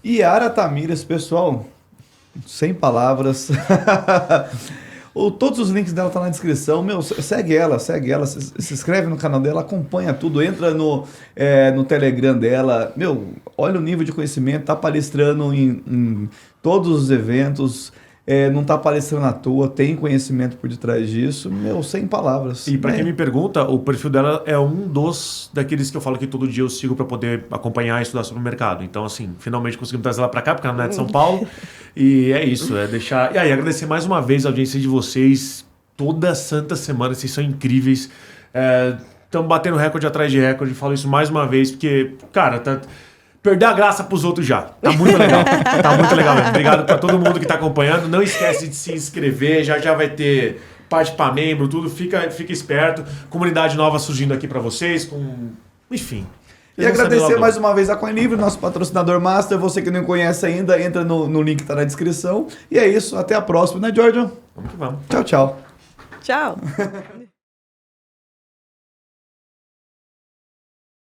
Yara Tamires, pessoal, sem palavras. Todos os links dela estão na descrição. Meu, segue ela, se inscreve no canal dela, acompanha tudo, entra no Telegram dela. Meu, olha o nível de conhecimento, tá palestrando em todos os eventos, não tá palestrando à toa, tem conhecimento por detrás disso. Meu, sem palavras. E para quem me pergunta, o perfil dela é um daqueles que eu falo que todo dia eu sigo para poder acompanhar e estudar sobre o mercado. Então, assim, finalmente conseguimos trazer ela para cá, porque ela não é de São Paulo. E é isso, deixar... E aí, agradecer mais uma vez a audiência de vocês. Toda santa semana, vocês são incríveis. Estamos batendo recorde atrás de recorde. Falo isso mais uma vez, porque, cara, perder a graça pros outros já. Tá muito legal. Tá muito legal mesmo. Obrigado pra todo mundo que tá acompanhando. Não esquece de se inscrever. Já vai ter parte pra membro, tudo. Fica esperto. Comunidade nova surgindo aqui pra vocês. Enfim. E agradecer mais uma vez a CoinLivre, nosso patrocinador master. Você que não conhece ainda, entra no link que tá na descrição. E é isso. Até a próxima, né, Giorgio? Vamos que vamos. Tchau, tchau. Tchau!